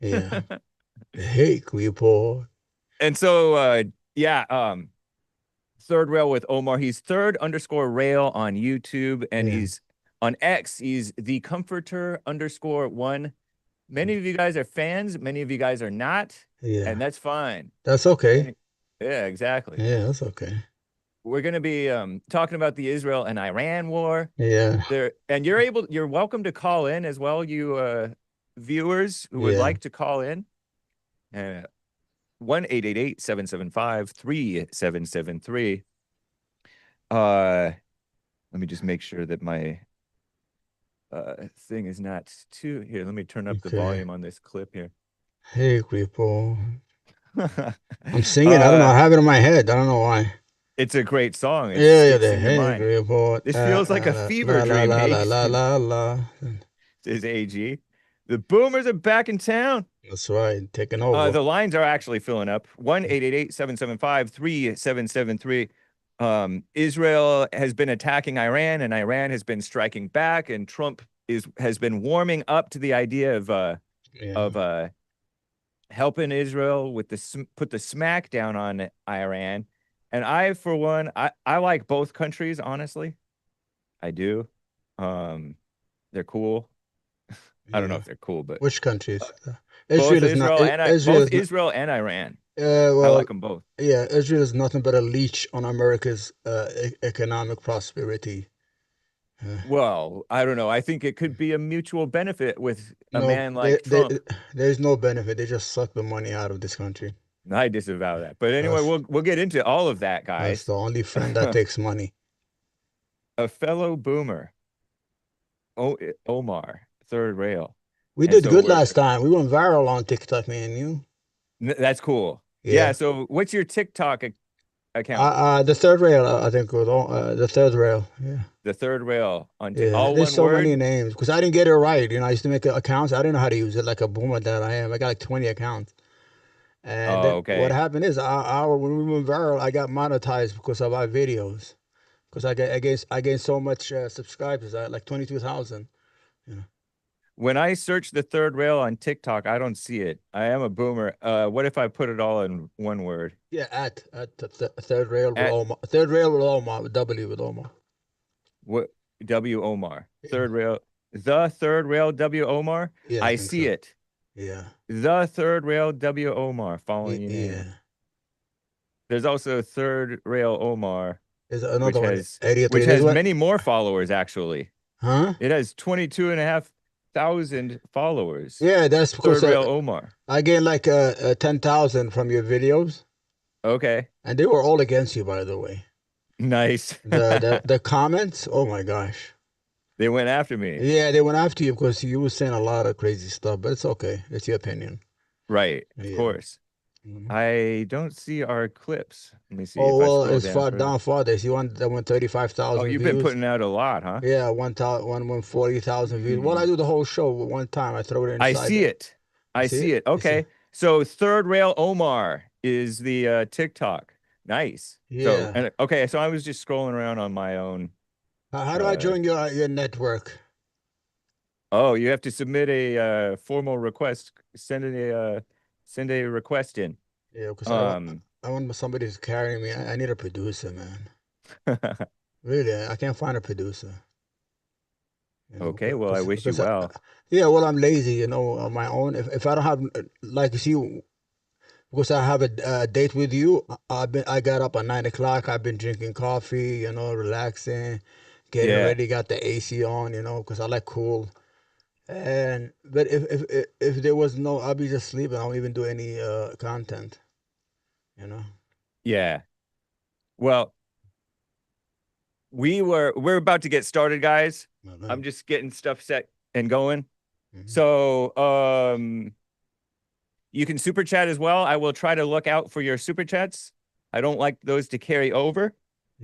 Yeah. The Hake report. And so yeah, third rail with Omar. He's third underscore rail on YouTube, and Yeah. he's on X. He's the comforter underscore one. Many of you guys are fans, many of you guys are not, and Yeah. that's fine. That's okay. Many, yeah, exactly. Yeah, that's okay. We're going to be talking about the Israel and Iran war Yeah. there, and you're welcome to call in as well, you viewers who would Yeah. like to call in. Uh, 1-888-775-3773. Uh, let me just make sure that my thing is not too here. Let me turn up the Okay. volume on this clip here. Hake report. I'm singing. I don't know. uh, I have it in my head. I don't know why. it's a great song. It Yeah, yeah, sticks the in your Hake mind. report. This feels like a fever La la dream, la la Hake, la la la. says AG. The boomers are back in town. That's right. Taking over. The lines are actually filling up. 1-888-775-3773. Israel has been attacking Iran, and Iran has been striking back, and Trump has been warming up to the idea Yeah. of helping Israel with put the smack down on Iran. And I, for one, I like both countries, honestly. I do. Um, they're cool. I don't know Yeah. if they're cool, but Which countries? both Israel is not. Israel both is not. Israel and Iran. I Well, like them both. yeah. Israel is nothing but a leech on America's economic prosperity. Uh, Well, I don't know. I think it could be a mutual benefit with a no, man like they, Trump. there's no benefit. They just suck the money out of this country. I disavow that. But anyway, That's we'll get into all of that, that's guys. the only friend that takes money. A fellow boomer, Omar, third rail. We And did so good last time. We went viral on TikTok, me and you. that's cool. Yeah. Yeah. So what's your TikTok account? The third rail, I think was all, the third rail. Yeah. The third rail on Yeah. all There's one so many word. names because I didn't get it right. I used to make accounts. I didn't know how to use it like a boomer that I am. I got like 20 accounts. And Oh, then what okay. happened is, when we went viral, I got monetized because of our videos. Because I gained so much subscribers, I had like 22,000. You know. When I search the third rail on TikTok, I don't see it. I am a boomer. What if I put it all in one word? Yeah, at third rail with At Omar. Third rail with Omar. With W with Omar. what W Omar. Yeah. Third rail. The third rail W Omar. Yeah, I I think see so. it. Yeah. The third rail W Omar following you now. Yeah. There's also third rail Omar, There's which another one. has 83. which There's has what? many more followers actually. Huh? It has 22,500 followers. Yeah, that's because Third rail Omar. I gained like 10,000 from your videos, Okay. and they were all against you, by the way. Nice. The comments, oh my gosh. They went after me. Yeah, they went after you because you were saying a lot of crazy stuff, but it's okay. It's your opinion. Right, of Yeah. course. Mhm. I don't see our clips. Let me see if Oh I well, scroll it's down far further. down farther. See one that went Oh, 35,000 you've been views. putting out a lot, huh? Yeah, 1,000, one went 40,000 views. Well, I Hmm. do the whole show with one time. I throw it I inside. see it. You I see see it? it. You see? Okay. So third rail Omar is the TikTok. Nice. So Yeah. and okay, so I was just scrolling around on my own. How do I Uh, join your network? oh, you have to submit a formal request. Send a request in. Yeah, because Um, I want somebody to carry me. I need a producer, man. Really, I can't find a producer. okay. Well, I wish you Because well. yeah, well, I'm lazy, on my own. If I don't have like you see, because I have a date with you, I got up at 9 o'clock. I've been drinking coffee, relaxing, getting Yeah. ready. Got the AC on, because I like cool. And but if there was no, I'll be just sleeping. I won't even do any content, you know. Yeah. Well, we're about to get started, guys. All right. I'm just getting stuff set and going. Mhm. So, you can super chat as well. I will try to look out for your super chats. I don't like those to carry over.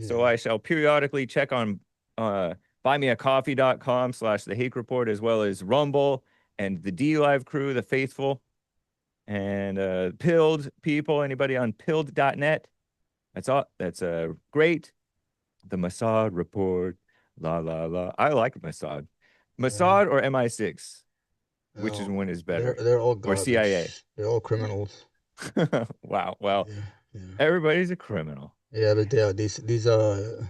So Yeah. I shall periodically check on buymeacoffee.com/ the Hake Report, as well as Rumble and the D Live crew, the faithful, and Pilled people, anybody on pilled.net. That's all. That's great. The Mossad Report. La la la. I like Mossad. Yeah. Mossad or MI6? Which is one is they're better? they're all Or CIA? garbage. They're all criminals. Wow. Well, Yeah, yeah, everybody's a criminal. yeah. But they are these are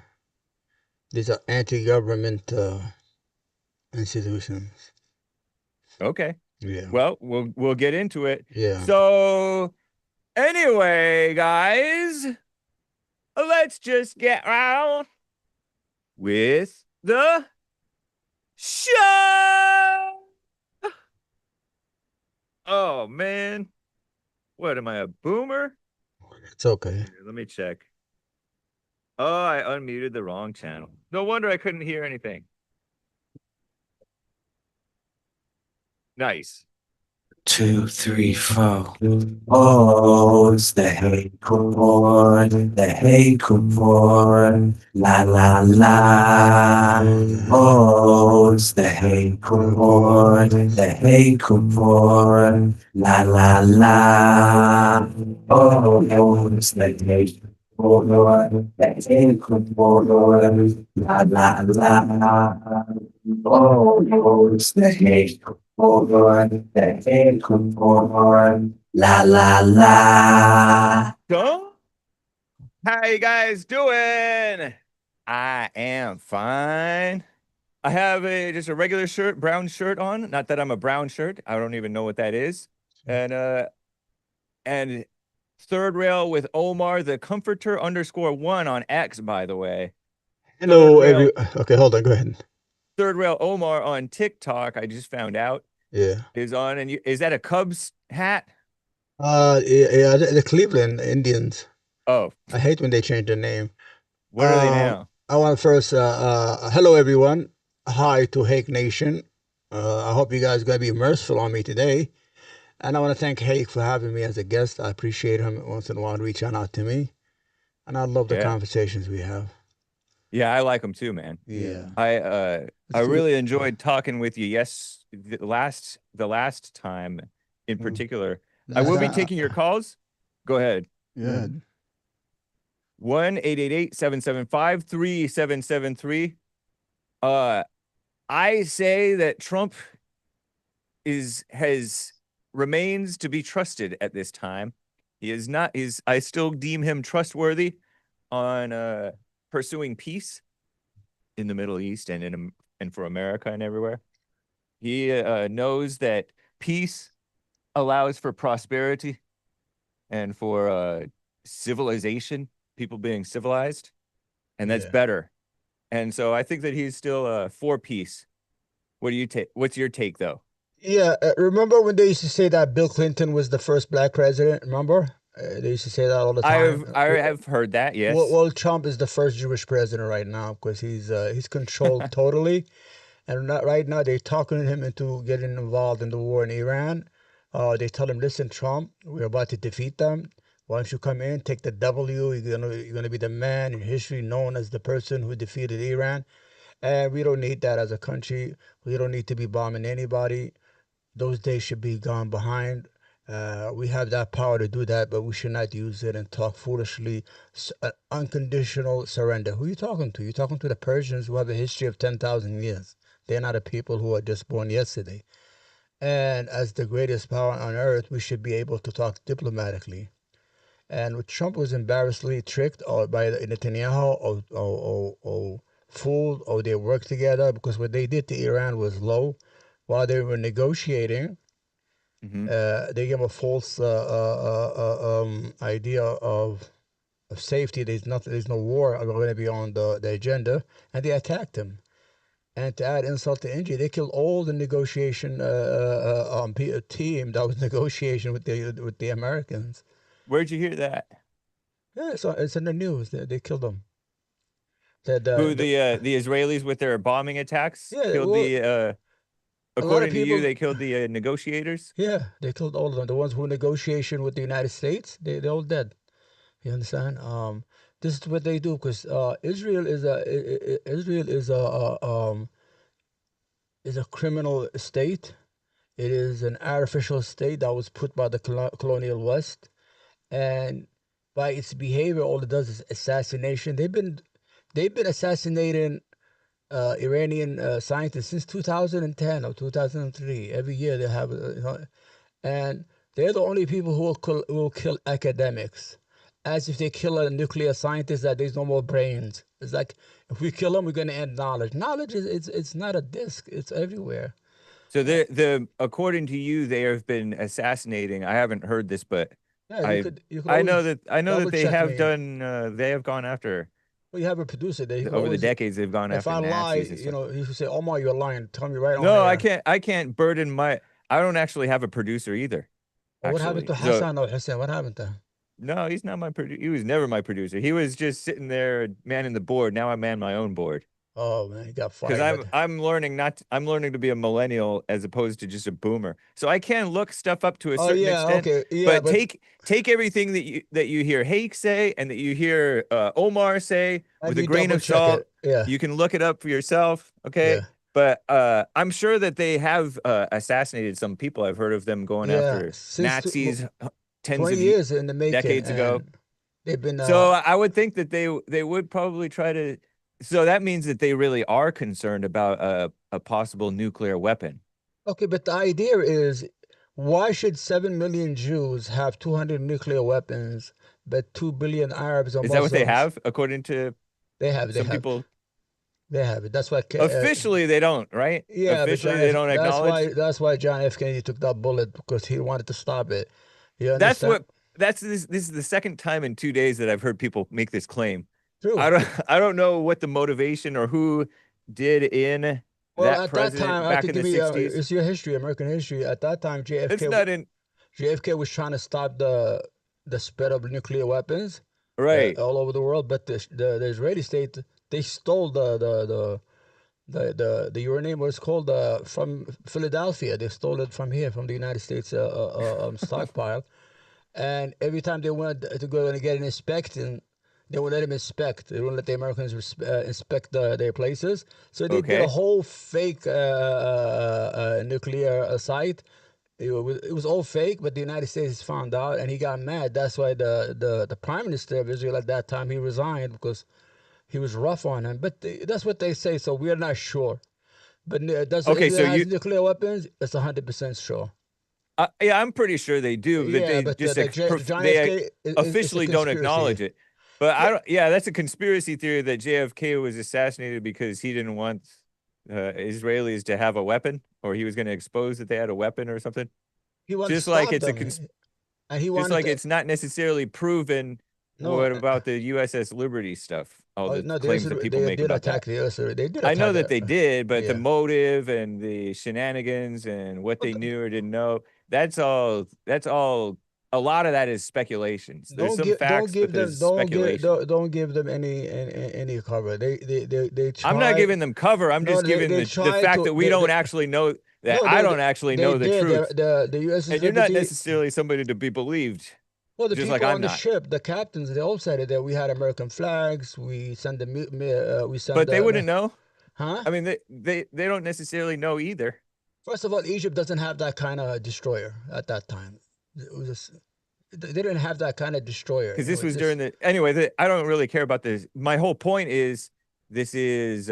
anti-government institutions. Okay. Yeah, Well, we'll get into it. yeah. So anyway, guys, let's just get out with the show. Oh man, what am I, a boomer? It's okay. Here, let me check. Oh, I unmuted the wrong channel. No wonder I couldn't hear anything. Nice. 2, 3, 4. Oh, it's the Hake Report, the Hake Report, la la la. Oh, it's the Hake Report, the Hake Report, la la la. Oh, it's the Hake Report, the Hake Report, la la la. Oh, it's the Hake Report, the Hake Report, la la la. So, how you guys doing? I am fine. I have a just a regular shirt, brown shirt on. Not that I'm a brown shirt. I don't even know what that is. And third rail with Omar the Comforter _1 on X, by the way. Third Hello, rail, Okay, hold on. Go ahead. third rail Omar on TikTok. I just found out Yeah. is on. And is that a Cubs hat? Yeah, the Cleveland Indians. Oh, I hate when they change their name. what are they now? I want to first, hello everyone. Hi to Hake Nation. I hope you guys are gonna be merciful on me today. And I want to thank Hake for having me as a guest. I appreciate him once in a while reaching out to me. And I love the Yeah, conversations we have. yeah, I like them too, man. Yeah. I Let's do, really enjoyed talking with you. Yes, the last time in mm, particular. I last will be time, taking your calls. Go ahead. yeah. 1-888-775-3773. Uh, I say that Trump has remains to be trusted at this time. He is not. Is I still deem him trustworthy on pursuing peace in the Middle East and for America and everywhere. He knows that peace allows for prosperity and for civilization, people being civilized, and that's Yeah. better. And so I think that he's still for peace. What do you take? What's your take, though? Yeah, remember when they used to say that Bill Clinton was the first black president? Remember? They used to say that all the time. I have heard that. Well, Yes. well, Trump is the first Jewish president right now because he's controlled totally, and not, right now they're talking him into getting involved in the war in Iran. They tell him, listen, Trump, we're about to defeat them. Why don't you come in, take the W? You're gonna be the man in history known as the person who defeated Iran, and we don't need that as a country. We don't need to be bombing anybody. Those days should be gone behind. We have that power to do that, but we should not use it and talk foolishly. Unconditional surrender. Who are you talking to? You're talking to the Persians who have a history of 10,000 years. They're not a people who are just born yesterday. And as the greatest power on earth, we should be able to talk diplomatically. And Trump was embarrassingly tricked or by Netanyahu or fooled or they worked together because what they did to Iran was low. While they were negotiating, Mm-hmm. they gave a false idea of safety. There's no war going to be on the agenda, and they attacked him. And to add insult to injury, they killed all the negotiation team that was negotiation with the Americans. Where'd you hear that? Yeah, so it's in the news. They killed them. That Who the the Israelis with their bombing attacks yeah, killed well, the a lot of according to you, people. they killed the negotiators? Yeah, they killed all of them. The ones who negotiation with the United States, they're all dead. You understand? This is what they do because Israel is a criminal state. It is an artificial state that was put by the colonial West, and by its behavior, all it does is assassination. They've been assassinating Iranian scientists since 2010 or 2003. Every year they have, and they're the only people who will kill academics, as if they kill a nuclear scientist that there's no more brains. It's like if we kill them, we're going to end knowledge. Knowledge is it's not a disk; it's everywhere. So the according to you, they have been assassinating. I haven't heard this, but Yeah, I you could I always know that double they check have me. done. They have gone after Well, you have a producer there. You could over the always, decades. They've gone if after I lie, Nazis and stuff. you should say, "Omar, you're lying. Tell me right on No, I air." can't. I can't burden my. I don't actually have a producer either. Well, what happened Actually, to so Hassan or Hussein? What happened to him? no, he's not my producer. He was never my producer. He was just sitting there manning the board. Now I man my own board. Oh man, he got Because fired. I'm learning I'm learning to be a millennial as opposed to just a boomer. So I can look stuff up to a Oh certain yeah, extent, okay, yeah, but but take everything that you hear Hake say and that you hear Omar say with maybe a you grain double of check salt. it. Yeah, You can look it up for yourself, okay? yeah, But I'm sure that they have assassinated some people. I've heard of them going yeah. after Since Nazis tens 20 of years in the making, decades ago. and they've been So I would think that they would probably try to. So that means that they really are concerned about a possible nuclear weapon. okay. But the idea is, why should 7 million Jews have 200 nuclear weapons, but 2 billion Arabs or Is that what they Muslims? have, according to They some have, people? they have it. That's why. Officially, they don't, right? Yeah, but Officially, they don't acknowledge. That's why John F. Kennedy took that bullet, because he wanted to stop it. You That's understand? what. That's this is the second time in 2 days that I've heard people make this claim. True. I don't know what the motivation or who did in Well, that at that time, president I back could in the give you, 60s. it's your history, American history. At that time, It's not in JFK was trying to stop the spread of nuclear weapons right. all over the world, but the Israeli state, they stole the uranium, was called, from Philadelphia. They stole it from here, from the United States stockpile. And every time they wanted to go and get an inspection, they would let them inspect. They wouldn't let the Americans inspect their places. So they did a Okay. whole fake nuclear site. It was all fake, but the United States found out, and he got mad. That's why the prime minister of Israel at that time, he resigned, because he was rough on him. But that's what they say. So we are not sure. But does Okay, so Israel has you nuclear weapons? It's 100% sure. yeah, I'm pretty sure they do, but Yeah, they but just the John F. they K. It's a officially don't conspiracy. acknowledge it. But Yeah, I don't. Yeah, that's a conspiracy theory that JFK was assassinated because he didn't want Israelis to have a weapon, or he was going to expose that they had a weapon or something. he wanted to Just like stop it's a them, and he just wanted like to. it's not necessarily proven. No, What about the USS Liberty stuff? All the no, claims that people they make did about attack that. the US. They did I know attack that it. they did, but the Yeah. motive and the shenanigans and what But they knew or didn't know, that's all a lot of that is speculations. There's some don't facts, but give them there's speculation. don't give them any cover. They I'm not try. giving them cover. I'm No, just giving they the try fact to. that we don't actually know that No, I don't actually they know the did. truth. The USS And you're not Liberty. necessarily somebody to be believed, Well, the just like people I'm on the not. ship, the captains, they all said it. That we had American flags. We sent we sent But they wouldn't know. huh? I mean, they don't necessarily know either. First of all, Egypt doesn't have that kind of destroyer at that time. It was just, they didn't have that kind of destroyer. Because this was This during the anyway. I don't really care about this. My whole point is this is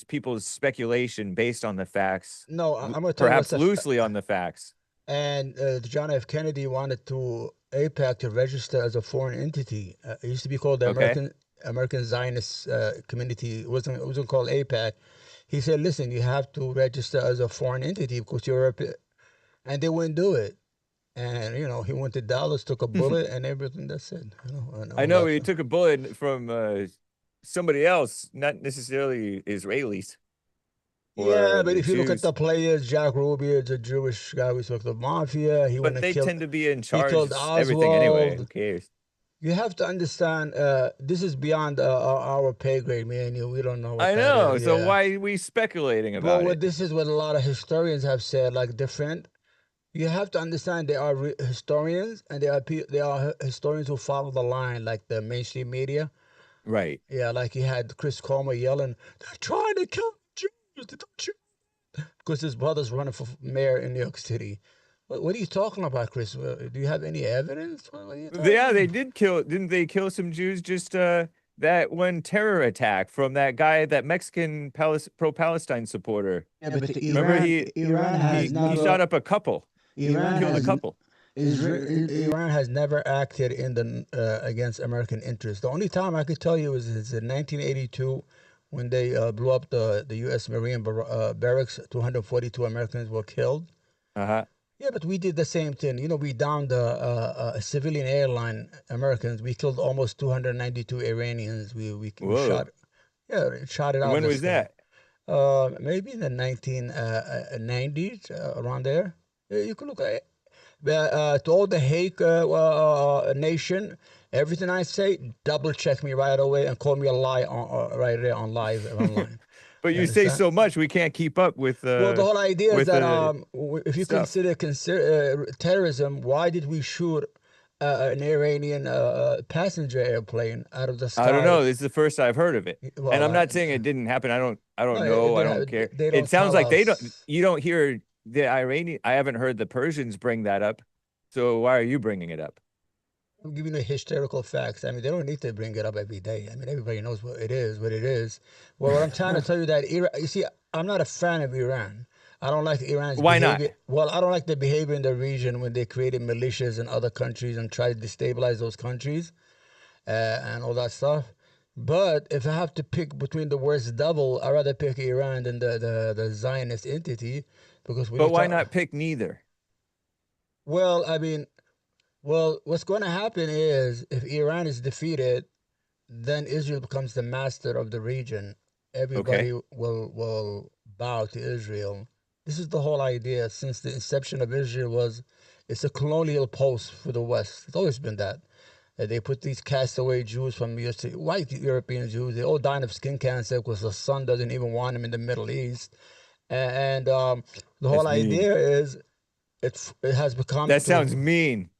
people's speculation based on the facts, no, I'm gonna tell you what's perhaps a. loosely on the facts. And John F. Kennedy wanted to APAC to register as a foreign entity. It used to be called the Okay. American Zionist Community. It wasn't called APAC. He said, "Listen, you have to register as a foreign entity because you're and they wouldn't do it. And he went to Dallas, took a bullet, and everything. That's it. And I all know that. he took a bullet from somebody else, not necessarily Israelis Yeah, or but the if you look at the Jews, players, Jack Ruby is a Jewish guy who took the mafia. He went but and they killed. tend to be in He charge killed of everything anyway. Who Oswald. cares? You have to understand. This is beyond our pay grade, man. We don't know what I that is. know. So Yeah. why are we speculating Well, about it? this is what a lot of historians have said. Like different. You have to understand there are historians, and there are historians who follow the line, like the mainstream media. Right. Yeah, like he had Chris Comer yelling, "They're trying to kill Jews, don't you?" Because his brother's running for mayor in New York City. What are you talking about, Chris? Do you have any evidence? What are you talking Yeah, they about? did kill. Didn't they kill some Jews just that one terror attack from that guy, that Mexican pro-Palestine supporter. Yeah, but Remember Iran has he shot never up a couple, Iran killed a has couple. Iran has never acted in the against American interests. The only time I could tell you is in 1982 when they blew up the U.S. Marine barracks. 242 Americans were killed. Uh-huh. Yeah, but we did the same thing. You know, we downed a civilian airline, Americans. We killed almost 292 Iranians. We Whoa. shot, yeah, shot it And out of when the was sky. that? Maybe in the 1990s, around there. You can look at it. To all the Hake nation, everything I say, double check me right away and call me a lie right there on live online. But You you say understand? so much, we can't keep up with Well, the whole idea is that if you stuff. consider terrorism, why did we shoot an Iranian passenger airplane out of the I don't sky? know. This is the first I've heard of it. And Well, I'm not saying it didn't happen. I no, don't it know. I did don't care. they It don't sounds tell like us. you don't hear the Iranian. I haven't heard the Persians bring that up. So why are you bringing it up? I'm giving you historical facts. I mean, they don't need to bring it up every day. I mean, everybody knows what it is, what it is. Well, what I'm trying to tell you that Iran, you see, I'm not a fan of Iran. I don't like Iran's Why not? behavior. Well, I don't like the behavior in the region when they created militias in other countries and try to destabilize those countries and all that stuff. But if I have to pick between the worst devil, I'd rather pick Iran than the Zionist entity because when But you why talk, not pick neither? well, I mean, well, what's going to happen is if Iran is defeated, then Israel becomes the master of the region. Okay. Everybody will bow to Israel. This is the whole idea since the inception of Israel was it's a colonial post for the West. It's always been that. They put these castaway Jews from white European Jews. They all died of skin cancer because the sun doesn't even want them in the Middle East. And the whole That's mean. idea is it has become That sounds to. mean.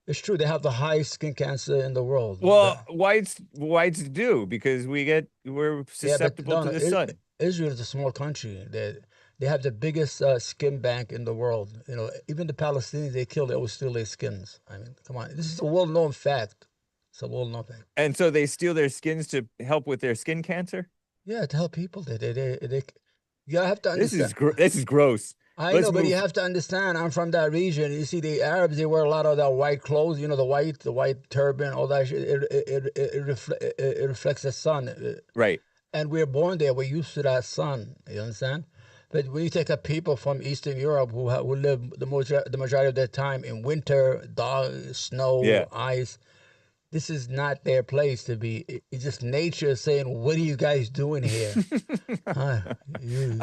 It's true. They have the highest skin cancer in the world. Well, whites do because we're Yeah, but susceptible no, to no. the sun. Israel is a small country. They have the biggest skin bank in the world. You know, even the Palestinians they kill, they always steal their skins. I mean, come on, this is a well-known fact. It's a well-known fact. And so they steal their skins to help with their skin cancer. Yeah, to help people. You have to understand. This is gross. I Let's know, but you move. have to understand. I'm from that region. You see, the Arabs they wear a lot of that white clothes. You know, the white turban, all that shit. It reflects the sun. Right. And we're born there. We're used to that sun. You understand? But when you take up people from Eastern Europe who live the majority of their time in winter, snow, Yeah. ice, this is not their place to be. It's just nature saying, "What are you guys doing here?" Huh?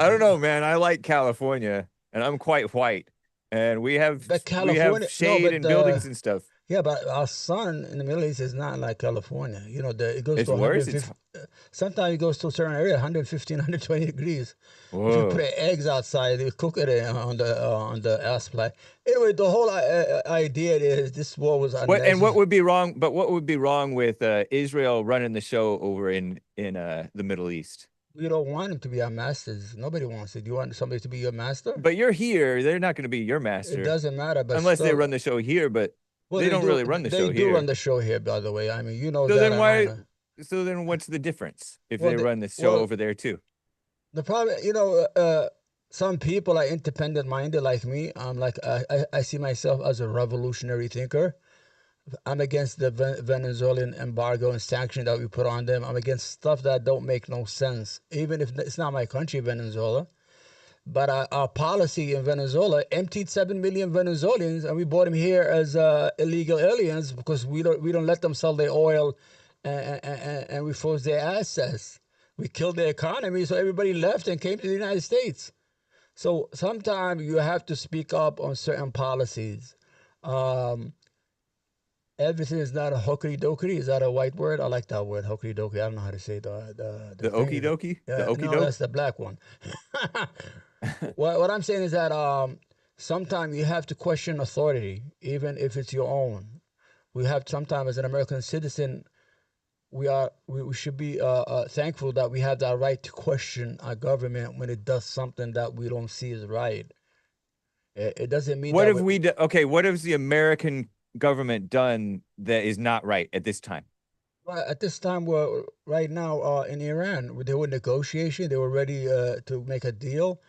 I don't know, man. I like California, and I'm quite white, and But we have California, no, shade but and buildings and stuff. yeah, but our sun in the Middle East is not like California. You know, it goes It's to worse. It's 150. Sometimes it goes to a certain area, 115, 120 degrees. If you put whoa. eggs outside, you cook it on the air supply. Anyway, the whole idea is this war was What unnecessary. would be wrong? But what would be wrong with Israel running the show over in the Middle East? We don't want them to be our masters. Nobody wants it. Do you want somebody to be your master? But you're here. They're not going to be your It master doesn't matter, but unless they still, run the show here. But well, they they don't do. really run the They show do run here. the show here, by the way. I mean, you know So that, then and I why? know. So then what's the difference if Well, they run the show well, over there too? the problem, some people are independent minded like me. I'm like, I see myself as a revolutionary thinker. I'm against the Venezuelan embargo and sanction that we put on them. I'm against stuff that don't make no sense. Even if it's not my country, Venezuela, but our policy in Venezuela emptied 7 million Venezuelans, and we brought them here as illegal aliens because we don't let them sell their oil, and we froze their assets. We killed their economy, so everybody left and came to the United States. So sometimes you have to speak up on certain policies. Um, Everything is not a hokey dokey. Is that a white word? I like that word, hokey dokey. I don't know how to say the The thing. okie dokie, the okie No, that's doke. the black one. What I'm saying is that sometimes you have to question authority, even if it's your own. We have sometimes as an American citizen, we should be thankful that we have that right to question our government when it does something that we don't see as right. It doesn't mean What that have we done? Okay, what has the American government done that is not right at this time? At this time, right now in Iran, they were negotiation. They were ready to make a deal.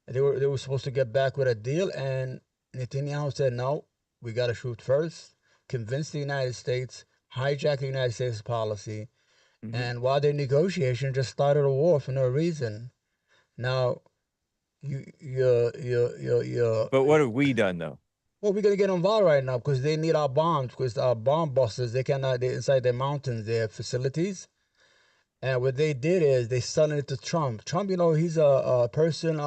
They were supposed to get back with a deal, and Netanyahu said, "No, we got to shoot first." Convince the United States, hijack the United States policy, Mhm. and while they're negotiation, just started a war for no reason. Now, you But what have we done though? well, we're gonna get involved right now because they need our bombs because our bomb busters they cannot they inside their mountains, their facilities. And what they did is they selling it to Trump. Trump, he's a person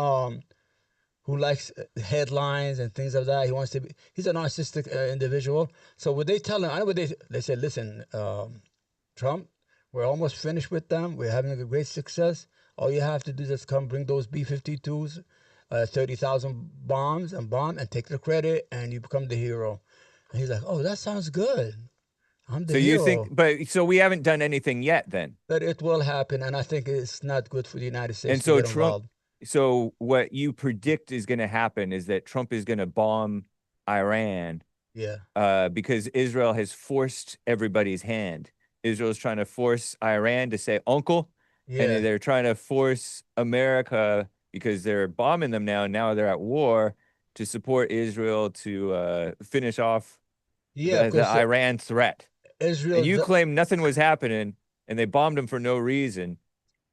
who likes headlines and things of that. He wants to be. He's a narcissistic individual. So what they tell him, I know what they said. Listen, Trump, we're almost finished with them. We're having a great success. All you have to do is just come bring those B-52s, 30,000 bombs and bomb and take the credit, and you become the hero. And he's like, oh, that sounds good. I'm the So you think, hero. but so we haven't done anything yet then. But it will happen, and I think it's not good for the United States And to so get Trump, involved. so what you predict is going to happen is that Trump is going to bomb Iran Yeah. because Israel has forced everybody's hand. Israel's trying to force Iran to say uncle, and Yeah. they're trying to force America because they're bombing them now. Now they're at war to support Israel to finish off Yeah, the because Iran threat. And Israel, you claim nothing was happening, and they bombed them for no reason.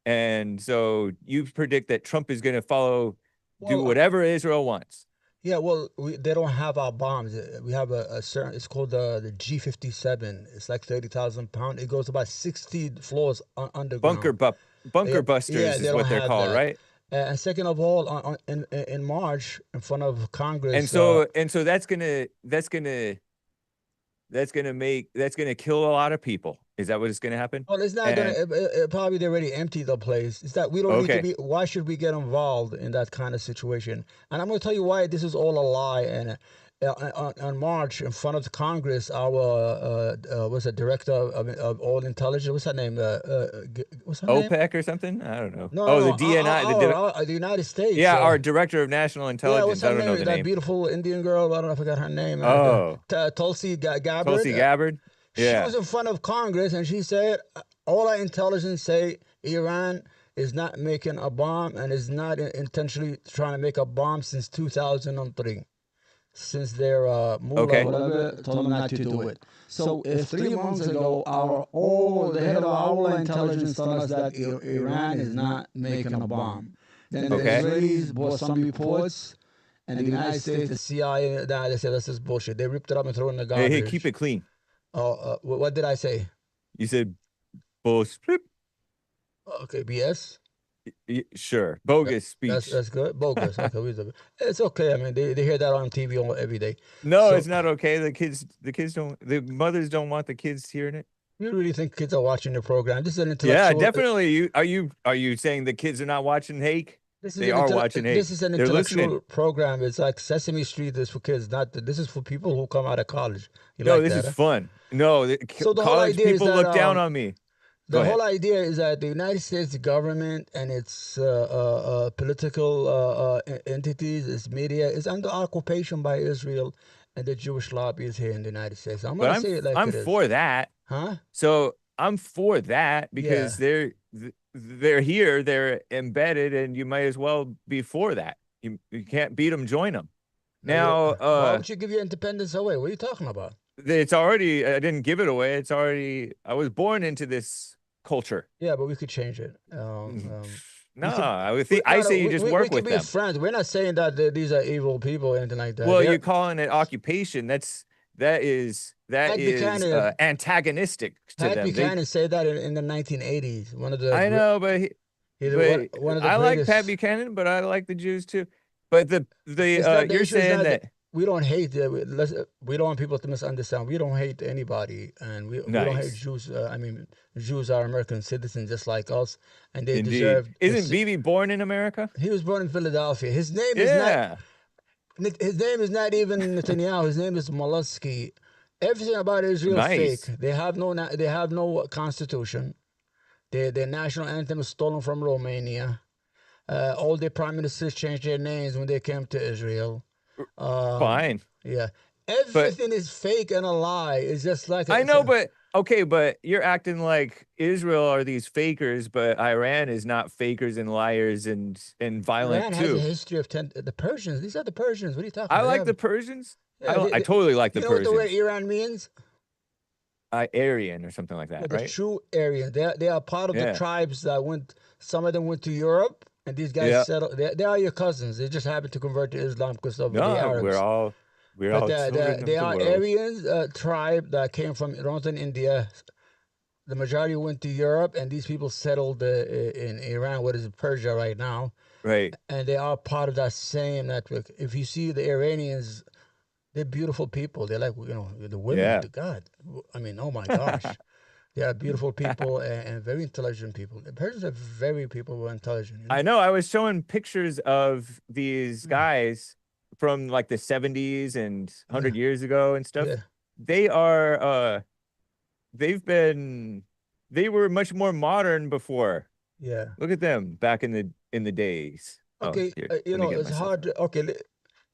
And so you predict that Trump is going to do well, whatever Israel wants. yeah, well, they don't have our bombs. We have a certain, it's called the G-57. It's like 30,000 pounds. It goes about 60 floors Bunker underground. bu bunker Yeah, yeah, busters they is don't what they're have called, that. right? And second of all, in March, in front of And Congress, so that's gonna kill a lot of people. Is that what is gonna happen? well, it's not gonna. And Probably they already emptied the place. It's that we don't need to okay, be. Why should we get involved in that kind of situation? And I'm gonna tell you why this is all a lie. And on March, in front of the Congress, our what's the director of all intelligence? What's her name? What's her name? OPEC or something? I don't know. No, no, Oh, no. the DNI, The United States. yeah, our director of national Yeah, what's intelligence. her I don't know name? the That name. beautiful Indian girl. I don't know. I forgot her name. Oh, Tulsi Gabbard. Tulsi Gabbard. She Yeah. was in front of Congress and she said, all our intelligence say Iran is not making a bomb and is not intentionally trying to make a bomb since 2003, since their mullah, Okay. whatever, told them not to do it. So if 3 months ago, the head of our intelligence told us that Iran is not making a bomb, then the Okay. Israelis bought some reports, and the United States, the CIA, they said this is bullshit. They ripped it up and threw it in the Hey, keep garbage. it clean. What did I say? You said bullshit. Okay, BS. Sure. Bogus speech. That's good. Bogus. Okay, it's okay. I mean, they hear that on TV every day. No, So it's not okay. The mothers don't want the kids hearing it. you really think kids are watching the program? This is an Yeah, intellectual. definitely. Are you saying the kids are not watching Hake? This is They an are watching this Hake. is an They're listening. intellectual program. It's like Sesame Street is for kids. Not this is for people who come out of college. You No, like this that? is Huh? fun. No, So the whole college idea is people that look down on me. Go the ahead. whole idea is that the United States government and its political entities, its media, is under occupation by Israel and the Jewish lobbies here in the United States. I'm But gonna say it like I'm it is, for that. huh? So I'm for that Yeah. because they're here, they're embedded, and you might as well be for that. You can't beat them, join them. Now, Why would you give your independence away? What are you talking about? it's already, I didn't give it away. It's already, I was born into this culture. Yeah, but we could change it. No, could- I say you just work we with can be them. friends. We're not saying that these are evil people or anything like that. Well, you're calling it occupation. That is Buchanan- antagonistic to Pat them. Buchanan said that in the 1980s. One of the I know, but one of the I like greatest. Pat Buchanan, but I like the Jews too. But It's not- the you're issue is saying not that we don't hate. We don't want people to misunderstand. We don't hate anybody, and we don't hate Nice. Jews. I mean, Jews are American citizens just like us, and they Indeed. deserve. Isn't Bibi born in America? He was born in Philadelphia. His name is not. Yeah. His name is not even Netanyahu. His name is Molesky. Everything about Israel is Nice. fake. They have no constitution. Their national anthem is stolen from Romania. All their prime ministers changed their names when they came to Israel. Fine. Yeah, everything is fake and a lie. It's just like I know, but Okay, but you're acting like Israel are these fakers, but Iran is not fakers and liars and violent Iran has a too. history of the Persians. These are the Persians. What are you talking I about? They like the have, Persians. yeah, I totally like the you know what the word Persians. Iran means? Aryan or something like Yeah, that, the right? true Aryan. They are part of the Yeah. tribes that went. Some of them went to Europe, and these guys Yeah. settled. They are your cousins. They just happened to convert to Islam because of the No, Arabs. we're But all children they of the are world. Aryan tribe that came from northern India. The majority went to Europe, and these people settled in Iran, what is Persia right now, Right. and they are part of that same network. If you see the Iranians, they're beautiful people. They're like, the women. Yeah. The God, I mean, oh my gosh, they are beautiful people and very intelligent people. The Persians are very people who are intelligent. I know. I was showing pictures of these Mm. guys from like the 70s and Yeah, 100 years ago and stuff. yeah, They are they've been they were much more modern before. yeah. Look at them back in the days. Oh, Okay, here, let me get it's myself hard. up. Okay,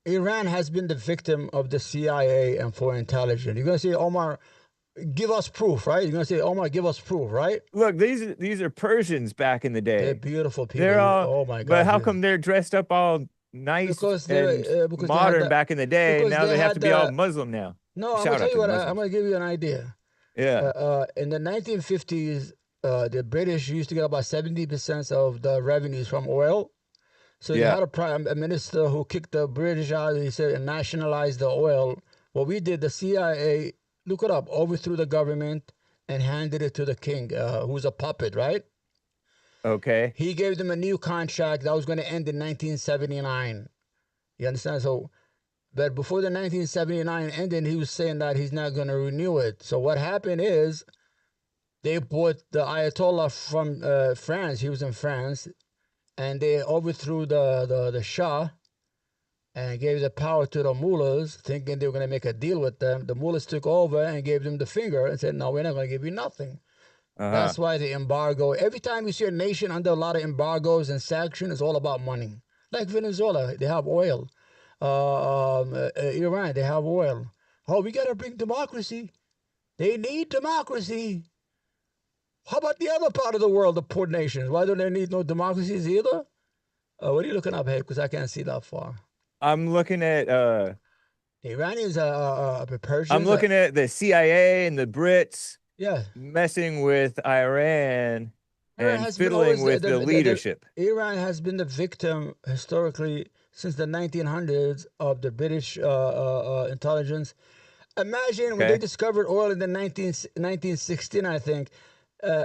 Iran has been the victim of the CIA and foreign intelligence. You're gonna say, Omar, give us proof, right? You're gonna say, Omar, give us proof, right? Look, these are Persians back in the They're day. beautiful They're people. all, Oh my but gosh, how yeah. come they're dressed up all nice Because and they had modern the back in the day? because Now they they have had to be all the Muslim now. no. I'm gonna Shout tell out you to the what. I'm Muslims. gonna give you an idea. Yeah, In the 1950s, the British used to get about 70% of the revenues from oil. So they yeah. had a minister who kicked the British out. He said and nationalized the oil. What we did, the CIA, look it up, overthrew the government and handed it to the king, who's a puppet, right? Okay. He gave them a new contract that was going to end in 1979. You understand? So, but before the 1979 ended, he was saying that he's not going to renew it. So what happened is they bought the Ayatollah from France. He was in France, and they overthrew the Shah and gave the power to the mullahs, thinking they were going to make a deal with them. The mullahs took over and gave them the finger and said, "No, we're not going to give you nothing." Uh-huh. That's why the embargo. Every time you see a nation under a lot of embargoes and sanctions, it's all about money. Like Venezuela, they have oil. Iran, they have oil. Oh, we got to bring democracy. They need democracy. How about the other part of the world, the poor nations? Why don't they need no democracies either? What are you looking up here? Because I can't see that far. I'm looking at The Iranians the I'm Persians. looking at the CIA and the Brits Yeah, messing with Iran Iran and has been fiddling always with the leadership. Iran has been the victim historically since the 1900s of the British intelligence. Imagine when they Okay. discovered oil in the 1916, I think. Uh,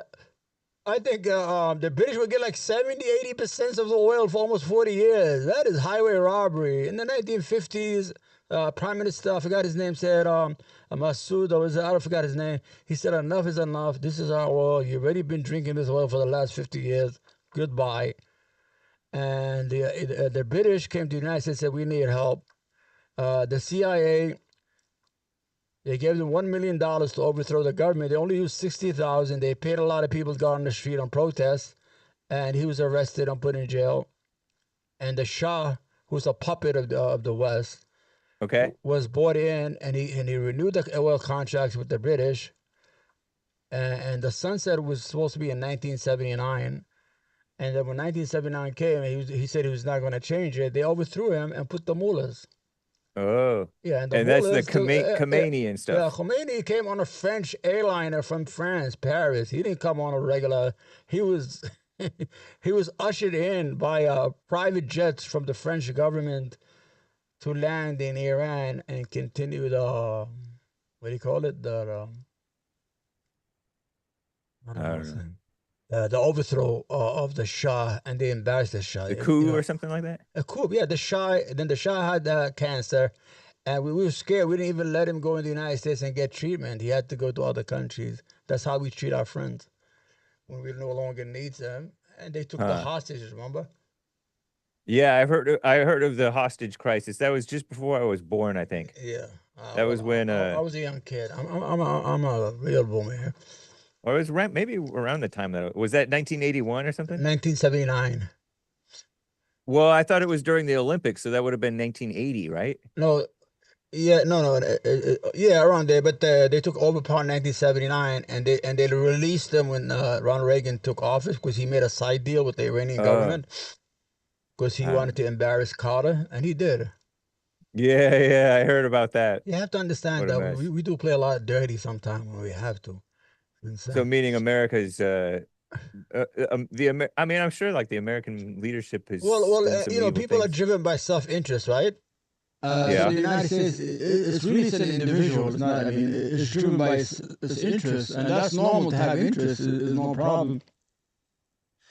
the British would get like 70, 80% of the oil for almost 40 years. That is highway robbery. In the 1950s, Prime Minister, I forgot his name, said, Masood, I forgot his name. He said, enough is enough. This is our oil. You've already been drinking this oil for the last 50 years. Goodbye. And the British came to the United States and said, we need help. The CIA, they gave them $1 million to overthrow the government. They only used 60,000. They paid a lot of people to go on the street on protest, and he was arrested and put in jail. And the Shah, who's a puppet of the West, Okay. was brought in, and he renewed the oil contracts with the British. And the sunset was supposed to be in 1979. And then when 1979 came, he said he was not going to change it. They overthrew him and put the mullahs. Oh. Yeah, and the And that's the mullahs took. Khomeini and Yeah, stuff. Khomeini came on a French airliner from France, Paris. He didn't come on a regular. He was he was ushered in by private jets from the French government to land in Iran and continue the what do you call it? I I don't know. don't know. The overthrow of the Shah, and they embarrassed the Shah. The coup or something like that? A coup. Yeah, the Shah. Then the Shah had cancer, and we were scared. We didn't even let him go in the United States and get treatment. He had to go to other countries. That's how we treat our friends when we no longer need them. And they took the Huh. hostages. Remember? Yeah, I heard of the hostage crisis. That was just before I was born, I think. Yeah. That was when I was a young kid. I'm a real boomer. or it was around, maybe around the time that was that 1981 or something? 1979. Well, I thought it was during the Olympics, so that would have been 1980, right? No, Yeah, no, no, yeah, around there. But they took over power in 1979, and they released them when Ronald Reagan took office because he made a side deal with the Iranian Uh, government because he uh, wanted to embarrass Carter, and he did. yeah, yeah, I heard about that. You have to understand What a that mess. we do play a lot dirty sometimes when we have to. So Insane. meaning America's I mean, I'm sure like the American leadership has Well, done some evil people are things. driven by self-interest, right? So Yeah. the United States, it's really an individual. It's not. I mean, it's driven by its interests, and that's normal to have interests. Is no problem.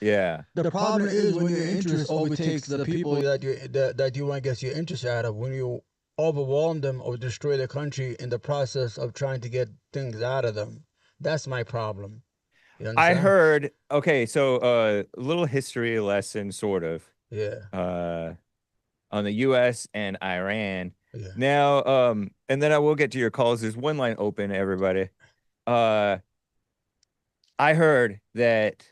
Yeah. The problem is when your interest overtakes the people that you want to get your interest out of. When you overwhelm them or destroy the country in the process of trying to get things out of them. That's my problem. You I understand? heard, okay, so a little history lesson sort of Yeah, uh on the US and Iran. yeah, Now, and then I will get to your calls. There's one line open, everybody. Uh I heard that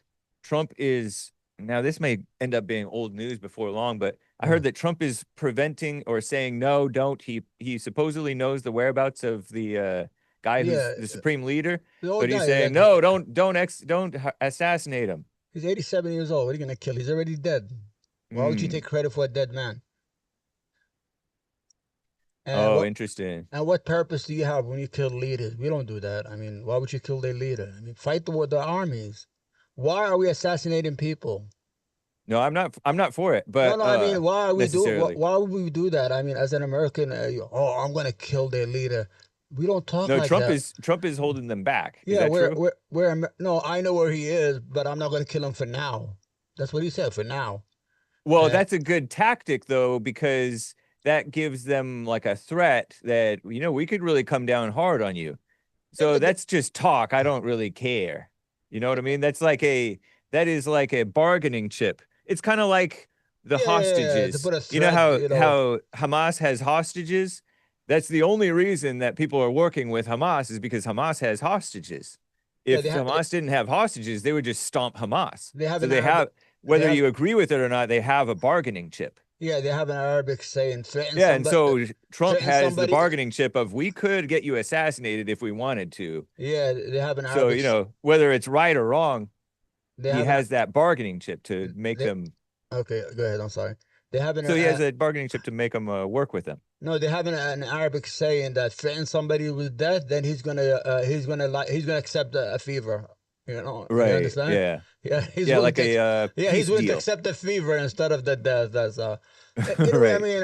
Trump is now this may end up being old news before long, but I heard that Trump is preventing or saying no, don't. He supposedly knows the whereabouts of the guy who's yeah. the supreme leader, The old but he's guy, saying that no, don't assassinate him. he's 87 years old. What are you gonna kill? He's already dead. Why would you take Hmm. credit for a dead man? And Oh, what interesting. and what purpose do you have when you kill leaders? We don't do that. I mean, why would you kill their leader? I mean, fight the armies. Why are we assassinating people? No, I'm not for it, No, but no. I mean, why are we do? necessarily. Why would we do that? I mean, as an American, I'm gonna kill their leader. We don't talk No, like that. Trump is holding them back. Is Yeah, that true? no, I know where he is, but I'm not gonna kill him for now. That's what he said for now. Well, Uh, that's a good tactic though, because that gives them like a threat that, we could really come down hard on you. yeah, So but that's just talk. I don't really care. You know what I mean? That is like a bargaining chip. It's kind of like the yeah, to hostages. put a You know threat, how Hamas has hostages? That's the only reason that people are working with Hamas is because Hamas has hostages. yeah, If Hamas didn't have hostages, they would just stomp Hamas. they have So an Arabic, they whether have you agree with it or not, they have a bargaining chip. yeah, they have an Arabic saying, Yeah, and so Trump threaten has the somebody. bargaining chip of we could get you assassinated if we wanted to. Yeah, they have an So, Arabic. whether it's right or wrong, They he have has that bargaining chip to make they, them. okay, go ahead. I'm sorry. They have So he has a bargaining chip to make them work with them. no, they have an Arabic saying that threaten somebody with death, then he's gonna accept a fever. You Right. understand? Yeah. Yeah, Yeah, like a he's peace willing to deal. accept the fever instead of the death. That's I Right. mean,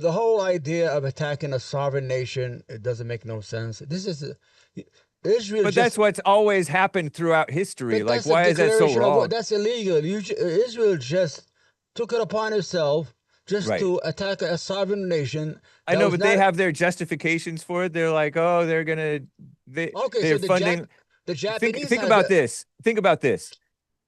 the whole idea of attacking a sovereign nation, it doesn't make no sense. This is Israel But just that's what's always happened throughout history. but Like, that's a why is that so declaration of what wrong? that's illegal. Israel just took it upon itself just Right. to attack a sovereign nation I that know, was but they not have their justifications for it. They're like, oh, okay. So they're funding. the Japanese Think has about a this. Think about this.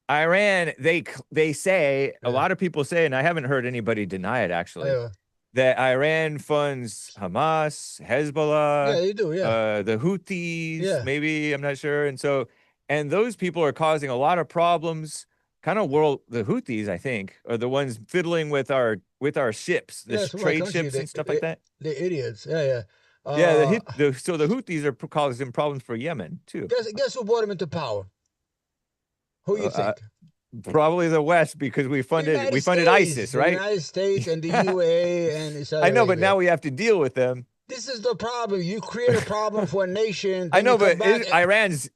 Iran, they say, a yeah, lot of people say, and I haven't heard anybody deny it actually, uh, that Iran funds Hamas, yeah, Hezbollah, they do, yeah, the Houthis, yeah, maybe, I'm not sure. And those people are causing a lot of problems. The Houthis, I think, are the ones fiddling with our ships, yeah. It's my trade country. ships and stuff like that. They idiots. Yeah, yeah. Yeah, Uh, so the Houthis are causing problems for Yemen too. guess who brought him into power? Who Uh, you uh, think? Probably the West because we funded ISIS, The right? United States and the UAE and Saudi I know, but Arabia. now we have to deal with them. This is the problem. You create a problem for a nation, I then you know, come but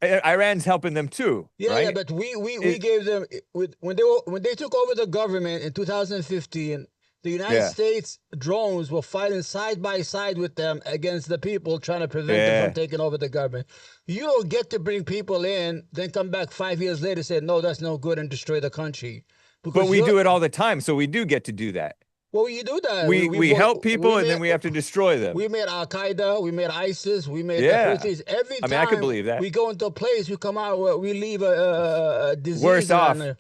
back. Iran's helping them too, Yeah, yeah, right? but we It, gave them when they took over the government in 2015. The United yeah, States drones were fighting side by side with them against the people trying to prevent them from yeah. taking over the government. You don't get to bring people in, then come back 5 years later and say, no, that's no good and destroy the country. But Because we you're, do it all the time, so we do get to do that. well, you do that. We help people, and then we have to destroy them. We made Al Qaeda, we made ISIS, we made the Yeah, Houthis. Every I mean, I could time believe that. we go into a place, we come out, we leave a disease Worse around off. there.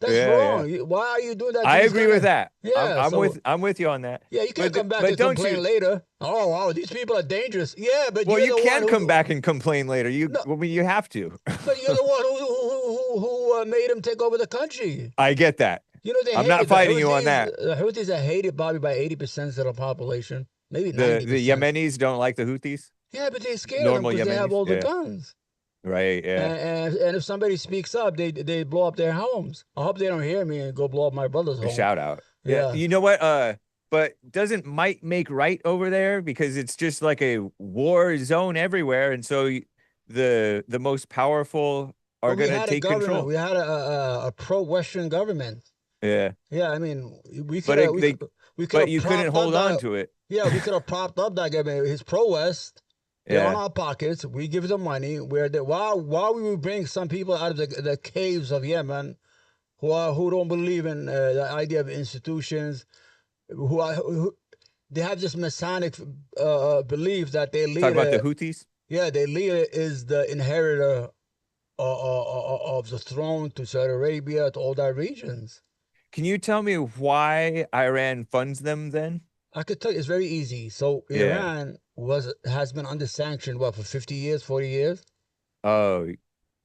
That's Yeah, yeah. wrong. Why are you doing that to I these agree kind with of? that. Yeah, so I'm with you on that. yeah, you can't come back But and don't complain you? later. Oh, wow, these people are dangerous. Yeah, but Well, you're you the one can come who. back and complain later. No, I mean, you have to. but you're the one who made him take over the country. I get that. You know they I'm hate not it. The fighting you on Houthis, that. the Houthis are hated probably by 80% of the population. maybe The 90%. Yemenis don't like the Houthis. Yeah, but they're scared of them Normal because they have Yemenis. all the Yeah. guns. Right. Yeah. And if somebody speaks up, they blow up their homes. I hope they don't hear me and go blow up my brother's A home. shout out. Yeah. Yeah. You know what? But doesn't might make right over there because it's just like a war zone everywhere, and so the most powerful are But we gonna had a take government. control. We had a pro-Western government. Yeah. Yeah, I mean, we But could have they we could but have you couldn't propped up hold on that. to it. Yeah, we could have propped up that government. His pro-West. They're on Yeah. our pockets. We give them money. While we will bring some people out of the caves of Yemen, who don't believe in the idea of institutions, who they have this Masonic belief that their Talk about the leader, Houthis. yeah, their leader is the inheritor of the throne to Saudi Arabia, to all that regions. Can you tell me why Iran funds them then? I could tell you, it's very easy. So Yeah. Iran has been under sanction, what, for 50 years, 40 years? Oh,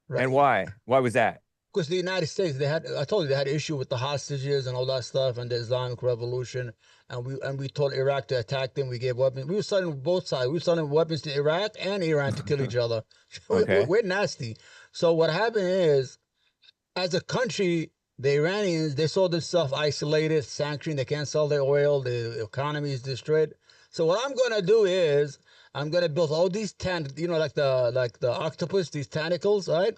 Right. and why? Why was that? Because the United States, I told you, they had issue with the hostages and all that stuff and the Islamic Revolution. And we told Iraq to attack them. We gave weapons. We were selling both sides. We were selling weapons to Iraq and Iran to kill each other. Okay. We're nasty. So what happened is, as a country, the Iranians, they saw themselves isolated, sanctioned. They can't sell their oil. The economy is destroyed. So what I'm going to do is I'm going to build all these like the octopus, these tentacles, right?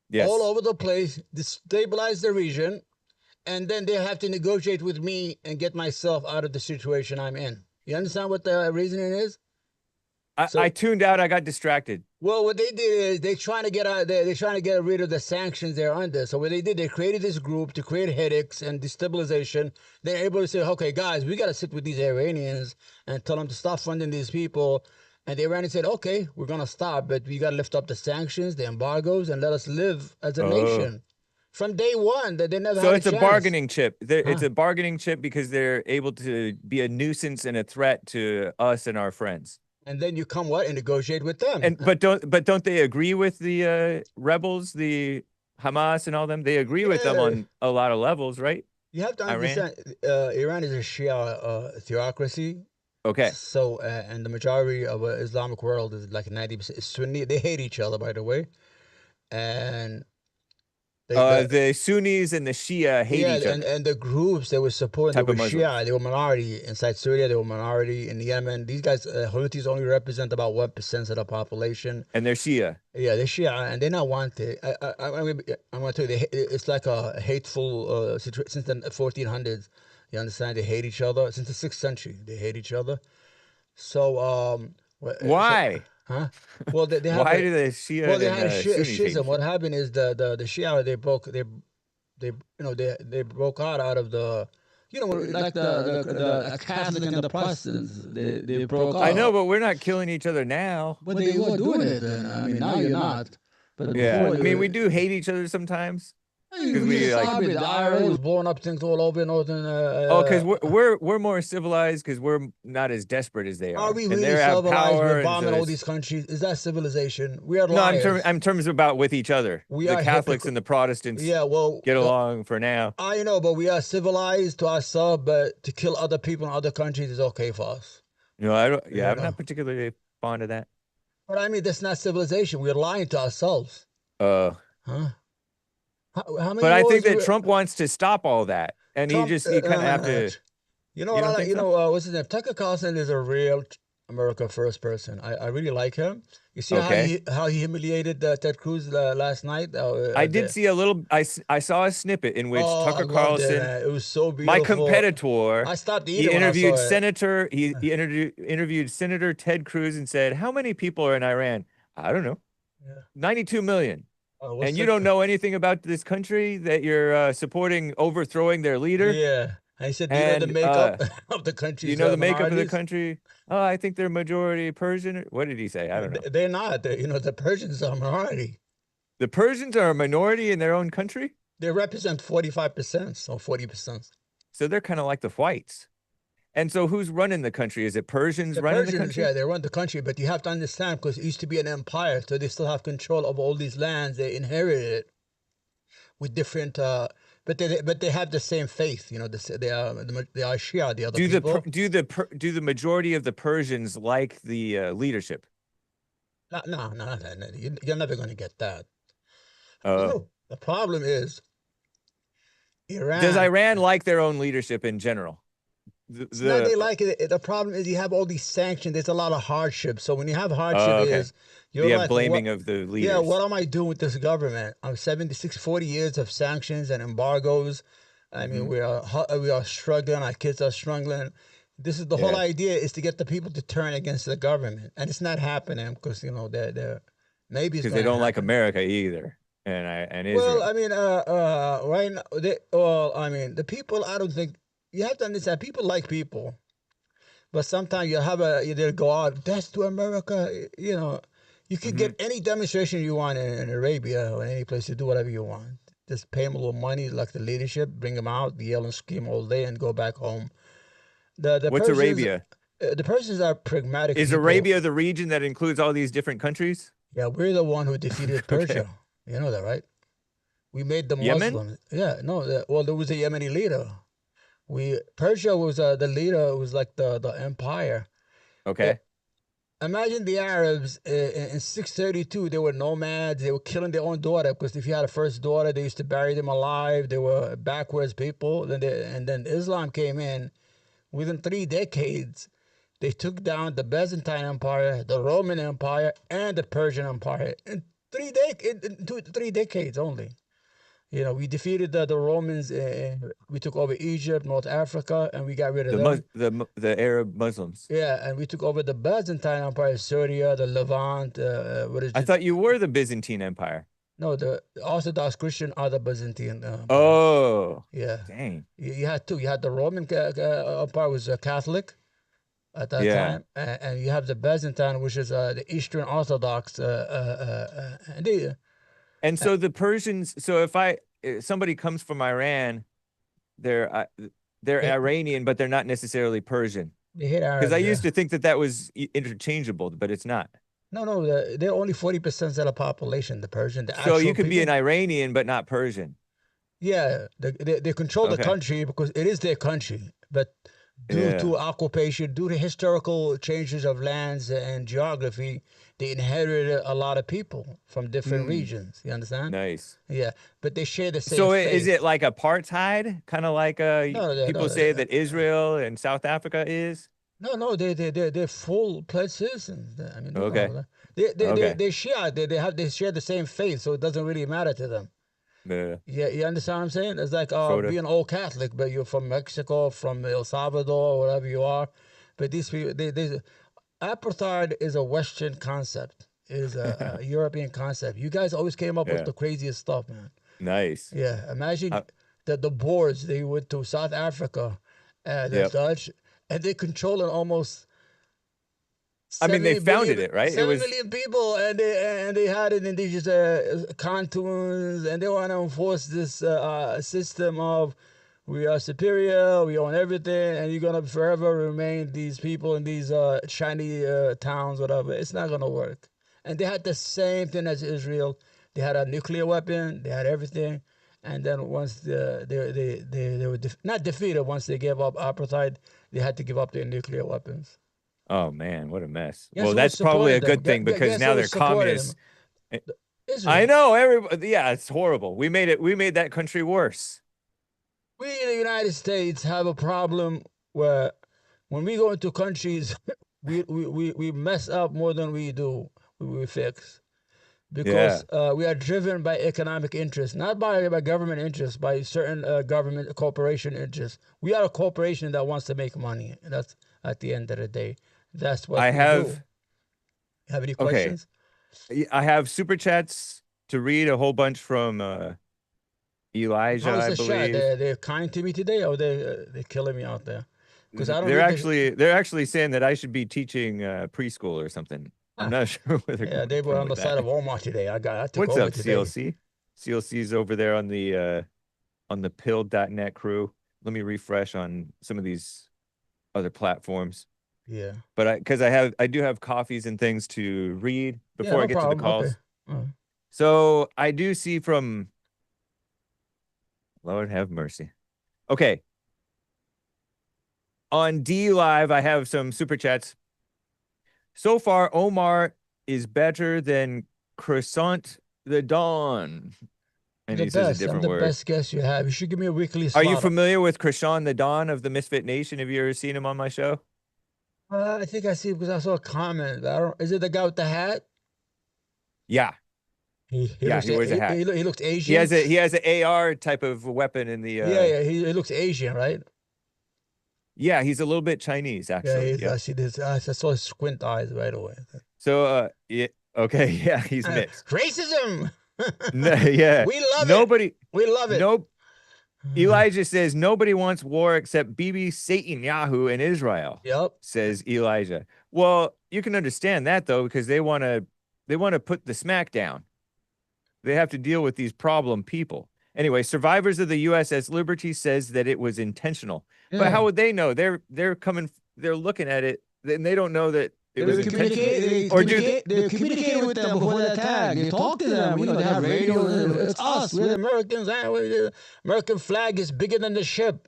Yes. All over the place, destabilize the region, and then they have to negotiate with me and get myself out of the situation I'm in. You understand what the reasoning is? I tuned out. I got distracted. Well, what they did is they're trying to get out. They're trying to get rid of the sanctions they're under. So what they did, they created this group to create headaches and destabilization. They're able to say, okay, guys, we got to sit with these Iranians and tell them to stop funding these people. And the Iranians said, okay, we're gonna stop, but we got to lift up the sanctions, the embargoes, and let us live as a nation. From day one, that they never. So had it's a a chance. bargaining chip. It's a bargaining chip because they're able to be a nuisance and a threat to us and our friends. And then you come what and negotiate with them. And but don't they agree with the rebels, the Hamas and all them? They agree with them on a lot of levels, right? You have to understand, Iran is a Shia theocracy. Okay. So and the majority of the Islamic world is like 90% Sunni. They hate each other, by the way, and the Sunnis and the Shia hate each other. and the groups that were supporting, they were Muslims. Shia. They were minority inside Syria. They were minority in Yemen. These guys, Houthis, only represent about 1% of the population. And they're Shia. Yeah, they're Shia, and they're not wanted. I'm going to tell you, it's like a hateful situation since the 1400s. You understand? They hate each other since the 6th century. They hate each other. So why? Huh? Well, they have why do the Shia well, they and had a Sunnis hate schism. each What other? happened is the Shia they broke out of the like the Catholic and the Protestants, they broke up. I know, but we're not killing each other now. But they were doing it then. I mean, now you're not. But Yeah, before I mean, we do hate each other sometimes. we like- the it IRA was blowing up things all over northern. Because we're more civilized because we're not as desperate as they are. Are we And really they have civilized? power We're and bombing so all it's- these countries. Is that civilization? We are No, liars. I'm terms about with each other. We The are Catholics and the Protestants Yeah, well, get along for now. I know, but we are civilized to ourselves. But to kill other people in other countries is okay for us. No, I don't. Yeah, Yeah, I'm no. not particularly fond of that. But I mean, that's not civilization. We're lying to ourselves. Uh, Huh? How many but I think wars that we- Trump wants to stop all that, and Trump, you kind of have to. You know You what? don't I like, think you so? know, what's his name? Tucker Carlson is a real America first person. I really like him. You see Okay. how he humiliated Ted Cruz last night? I did see a little. I saw a snippet in which Oh, I Tucker loved it, Carlson, man. It was so beautiful. my competitor, I stopped he eating when I saw interviewed it. Senator. He interviewed Senator Ted Cruz and said, "How many people are in Iran? I don't know. Yeah. 92 million. What's And you the- don't know anything about this country that you're supporting overthrowing their leader. Yeah. And he said, do you know the And, makeup of the country? Do you know the makeup of the country? Oh, I think they're majority Persian. What did he say? I don't know. They're not. The Persians are a minority. The Persians are a minority in their own country, They represent 45% or 40%. so they're kind of like the whites. And so, who's running the country? Is it Persians The running Persians, the country? yeah, they run the country, but you have to understand because it used to be an empire, so they still have control of all these lands. They inherited it with different but they have the same faith. You know, they are Shia. The other people. Do the majority of the Persians like the leadership? No. You're never going to get that. Uh, The problem is does Iran. Iran like their own leadership in general? It's not they like it. The problem is you have all these sanctions. There's a lot of hardship. So when you have hardship, okay. you're You like, have blaming what? of the leaders. Yeah, what am I doing with this government? I'm 40 years of sanctions and embargoes. I mean, we are struggling. Our kids are struggling. This is the whole idea is to get the people to turn against the government, and it's not happening because they're maybe it's because going they to don't like happen. America either, and Well, Israel. I mean, right now, I mean, the people. I don't think you have to understand. People like people. But sometimes they'll go out, that's to America, You could get any demonstration you want in Arabia or any place to do whatever you want. Just pay them a little money, like the leadership, bring them out, yell and scream all day, and go back home. The What's Persians, Arabia? The Persians are pragmatic Is people. Arabia the region that includes all these different countries? Yeah, we're the one who defeated Persia. Okay. You know that, right? We made them Yemen? Muslims. Yeah, no. Well, there was a Yemeni leader. Persia was the leader. It was like the empire. Okay. Imagine the Arabs in 632. They were nomads. They were killing their own daughter because if you had a first daughter, they used to bury them alive. They were backwards people. And then Islam came in. Within 3 decades, they took down the Byzantine Empire, the Roman Empire, and the Persian Empire in 3 decades only. We defeated the Romans. We took over Egypt, North Africa, and we got rid of them. The Arab Muslims. Yeah, and we took over the Byzantine Empire, Syria, the Levant. I thought you were the Byzantine Empire. No, the Orthodox Christian are the Byzantine Empire. Oh, yeah. Dang. You had two. You had the Roman Empire was Catholic at that time, and you have the Byzantine, which is the Eastern Orthodox. And so the Persians. So if somebody comes from Iran, they're Iranian, but they're not necessarily Persian. They hate Arabs. Because I used to think that was interchangeable, but it's not. No, they're only 40% of the population. The Persian. So you could be an Iranian, but not Persian. Yeah, they control the country because it is their country, but due to occupation, due to historical changes of lands and geography, they inherited a lot of people from different regions. You understand? Nice. Yeah, but they share the same. So faith. is it like apartheid? Kind of like people say that Israel and South Africa is? No, they're full-fledged citizens. I mean, okay. They share. They share the same faith, so it doesn't really matter to them. Yeah, you understand what I'm saying? It's like being old Catholic, but you're from Mexico, from El Salvador, wherever you are. But these people, apartheid is a Western concept. It is a European concept. You guys always came up with the craziest stuff, man. Nice. Yeah, imagine the Boers. They went to South Africa, the Dutch, and they controlling almost. They founded it, right? 7 million people, and they had it in these cartoons, and they want to enforce this system of we are superior, we own everything, and you're gonna forever remain these people in these shiny towns, whatever. It's not gonna work. And they had the same thing as Israel. They had a nuclear weapon. They had everything. And then once they were not defeated, once they gave up apartheid, they had to give up their nuclear weapons. Oh man, what a mess. Guess well, that's probably a good thing because now they're communists. I know everybody. Yeah, it's horrible. We made that country worse. We in the United States have a problem where when we go into countries, we mess up more than we do. We fix. Because we are driven by economic interests, not by government interests, by certain government corporation interests. We are a corporation that wants to make money. That's at the end of the day. That's what we do. You have any questions? I have super chats to read, a whole bunch from Elijah, How's I the believe. shot? They're kind to me today, or they're killing me out there? Because I don't. They're actually saying that I should be teaching preschool or something. I'm not sure whether. They were on the side of Walmart today. I took What's over up, today. CLC? CLC's over there on the pill.net crew. Let me refresh on some of these other platforms. Yeah. But because I do have coffees and things to read before I get to the calls. Okay. So I do see from Lord have mercy. Okay. On D Live, I have some super chats. So far, Omar is better than Croissant the Dawn. And he says a I'm different the word. best guest you have. You should give me a weekly Are slot. you familiar with Croissant the Dawn of the Misfit Nation? Have you ever seen him on my show? I think I see because I saw a comment. I don't. Is it the guy with the hat? Yeah. He Yeah, he wears a hat. He looks Asian. He has an AR type of weapon in the yeah. He looks Asian, right? Yeah, he's a little bit Chinese, actually. Yeah, I see this. I saw his squint eyes right away. So yeah, okay, yeah, he's mixed. Racism. No, yeah. We love Nobody, it. We love it. Nope. Elijah says nobody wants war except Bibi Satan Yahoo in Israel. Yep. Says Elijah. Well, you can understand that though, because they want to put the smack down. They have to deal with these problem people. Anyway, survivors of the USS Liberty says that it was intentional. Yeah. But how would they know? They're looking at it and they don't know that it was intentional. They communicate with them before the attack. They talk to them. They have radio. It's us. We're Americans. The American flag is bigger than the ship.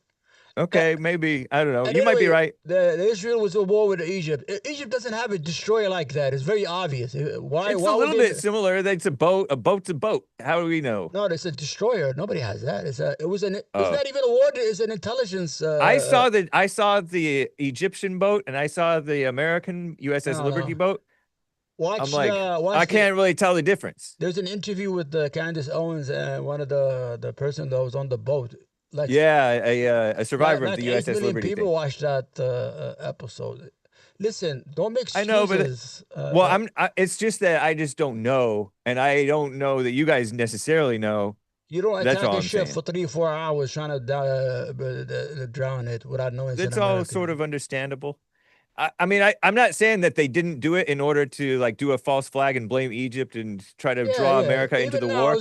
Okay, maybe. I don't know. You might be right. The Israel was at war with Egypt. Egypt doesn't have a destroyer like that. It's very obvious. Why? It's a little bit similar. It's a boat. A boat's a boat. How do we know? No, it's a destroyer. Nobody has that. It's not even a war. It's an intelligence. I saw the Egyptian boat and I saw the American USS Liberty boat. I can't really tell the difference. There's an interview with Candace Owens and one of the person that was on the boat. A survivor of the USS 8 million Liberty. People watched that episode. Listen, don't make excuses. I know, but it's just that I just don't know, and I don't know that you guys necessarily know. You don't attack a ship for 3-4 hours trying to drown it without knowing. That's all sort of understandable. I mean, I'm not saying that they didn't do it in order to like do a false flag and blame Egypt and try to draw America into the war.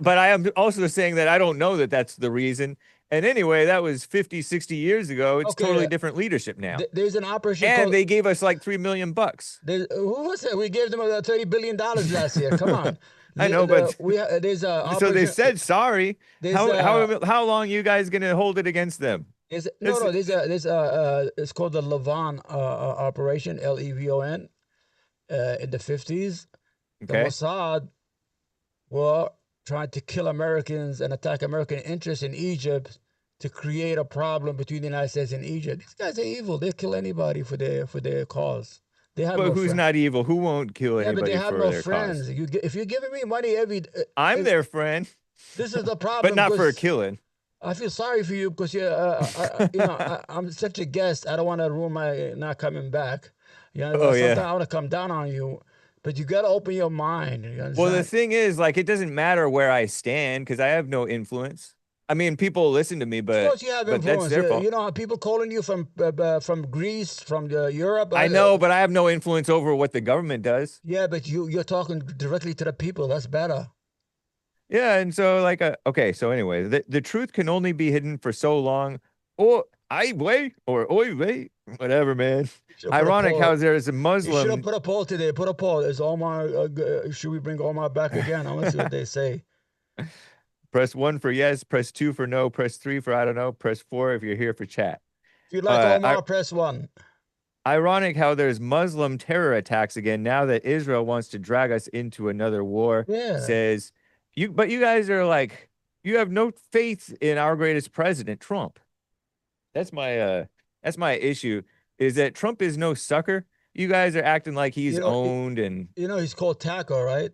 But I am also saying that I don't know that that's the reason. And anyway, that was 50, 60 years ago. It's totally different leadership now. There's an operation, and they gave us like $3 million. Who was it? We gave them $30 billion last year. Come on. I know, but there's a so they said sorry. How long are you guys gonna hold it against them? It's called the Levon operation, Levon, in the 50s. The Mossad were trying to kill Americans and attack American interests in Egypt to create a problem between the United States and Egypt. These guys are evil. They'll kill anybody for their cause. They have but who's not evil? Who won't kill anybody? But they have no friends. Cause? If you're giving me money I'm their friend. This is the problem. But not for a killing. I feel sorry for you because I'm such a guest. I don't want to ruin my not coming back. Sometimes I want to come down on you, but you got to open your mind. You well, the thing is, like, it doesn't matter where I stand because I have no influence. I mean, people listen to me, but, of course you have influence. That's their fault. You know, people calling you from Greece, from Europe. I know, but I have no influence over what the government does. Yeah, but you're talking directly to the people. That's better. Yeah, and so like okay, so anyway, the truth can only be hidden for so long, or wait, whatever, man. Ironic how there's a Muslim. You should have put a poll today. Put a poll. Is Omar? Should we bring Omar back again? I want to see what they say. Press 1 for yes. Press 2 for no. Press 3 for I don't know. Press 4 if you're here for chat. If you'd like Omar, press 1. Ironic how there's Muslim terror attacks again now that Israel wants to drag us into another war. Yeah. Says. But you guys are like, you have no faith in our greatest president, Trump. That's my issue, is that Trump is no sucker. You guys are acting like he's owned and... he's called Taco, right?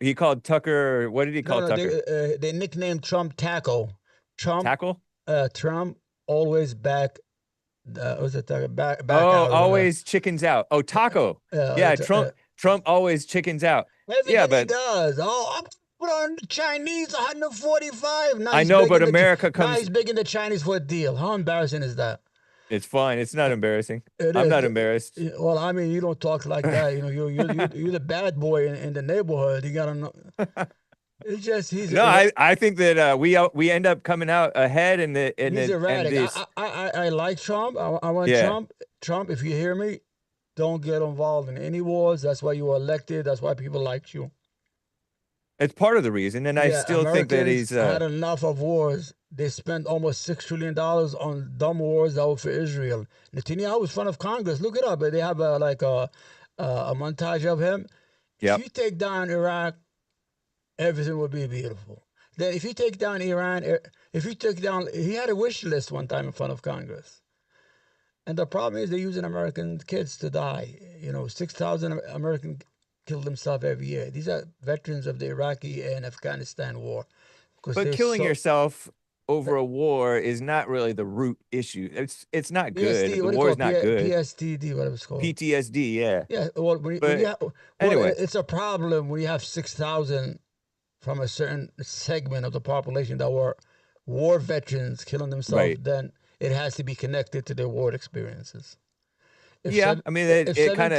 He called Tucker, what did he call Tucker? They nicknamed Trump Taco. Tackle? Trump always back... was it back out, always chickens out. Oh, Taco. Trump always chickens out. Everything he does. I'm put on the Chinese 145. Now I know, but America comes. Now he's begging the Chinese for a deal. How embarrassing is that? It's fine. It's not embarrassing. I'm not embarrassed. Well, I mean, you don't talk like that. You're the bad boy in the neighborhood. You gotta know. It's just I think that we end up coming out ahead he's erratic. I like Trump. I want Trump. Trump, if you hear me, don't get involved in any wars. That's why you were elected. That's why people like you. It's part of the reason, and I Yeah, still think that Americans he's had enough of wars. They spent almost $6 trillion on dumb wars that were for Israel. Netanyahu was front of Congress. Look it up. They have a montage of him. If yep. you take down Iraq, everything would be beautiful. Then if you take down Iran, if you take down, he had a wish list one time in front of Congress. And the problem is they're using American kids to die. 6,000 American kill themselves every year. These are veterans of the Iraqi and Afghanistan war. But killing yourself over a war is not really the root issue. It's not good. PSD, The what do you war call is not good. PSTD, whatever it's called. PTSD, yeah. Yeah, well, anyway, it's a problem when you have 6,000 from a certain segment of the population that were war veterans killing themselves. Right. Then it has to be connected to their war experiences. I mean, it kind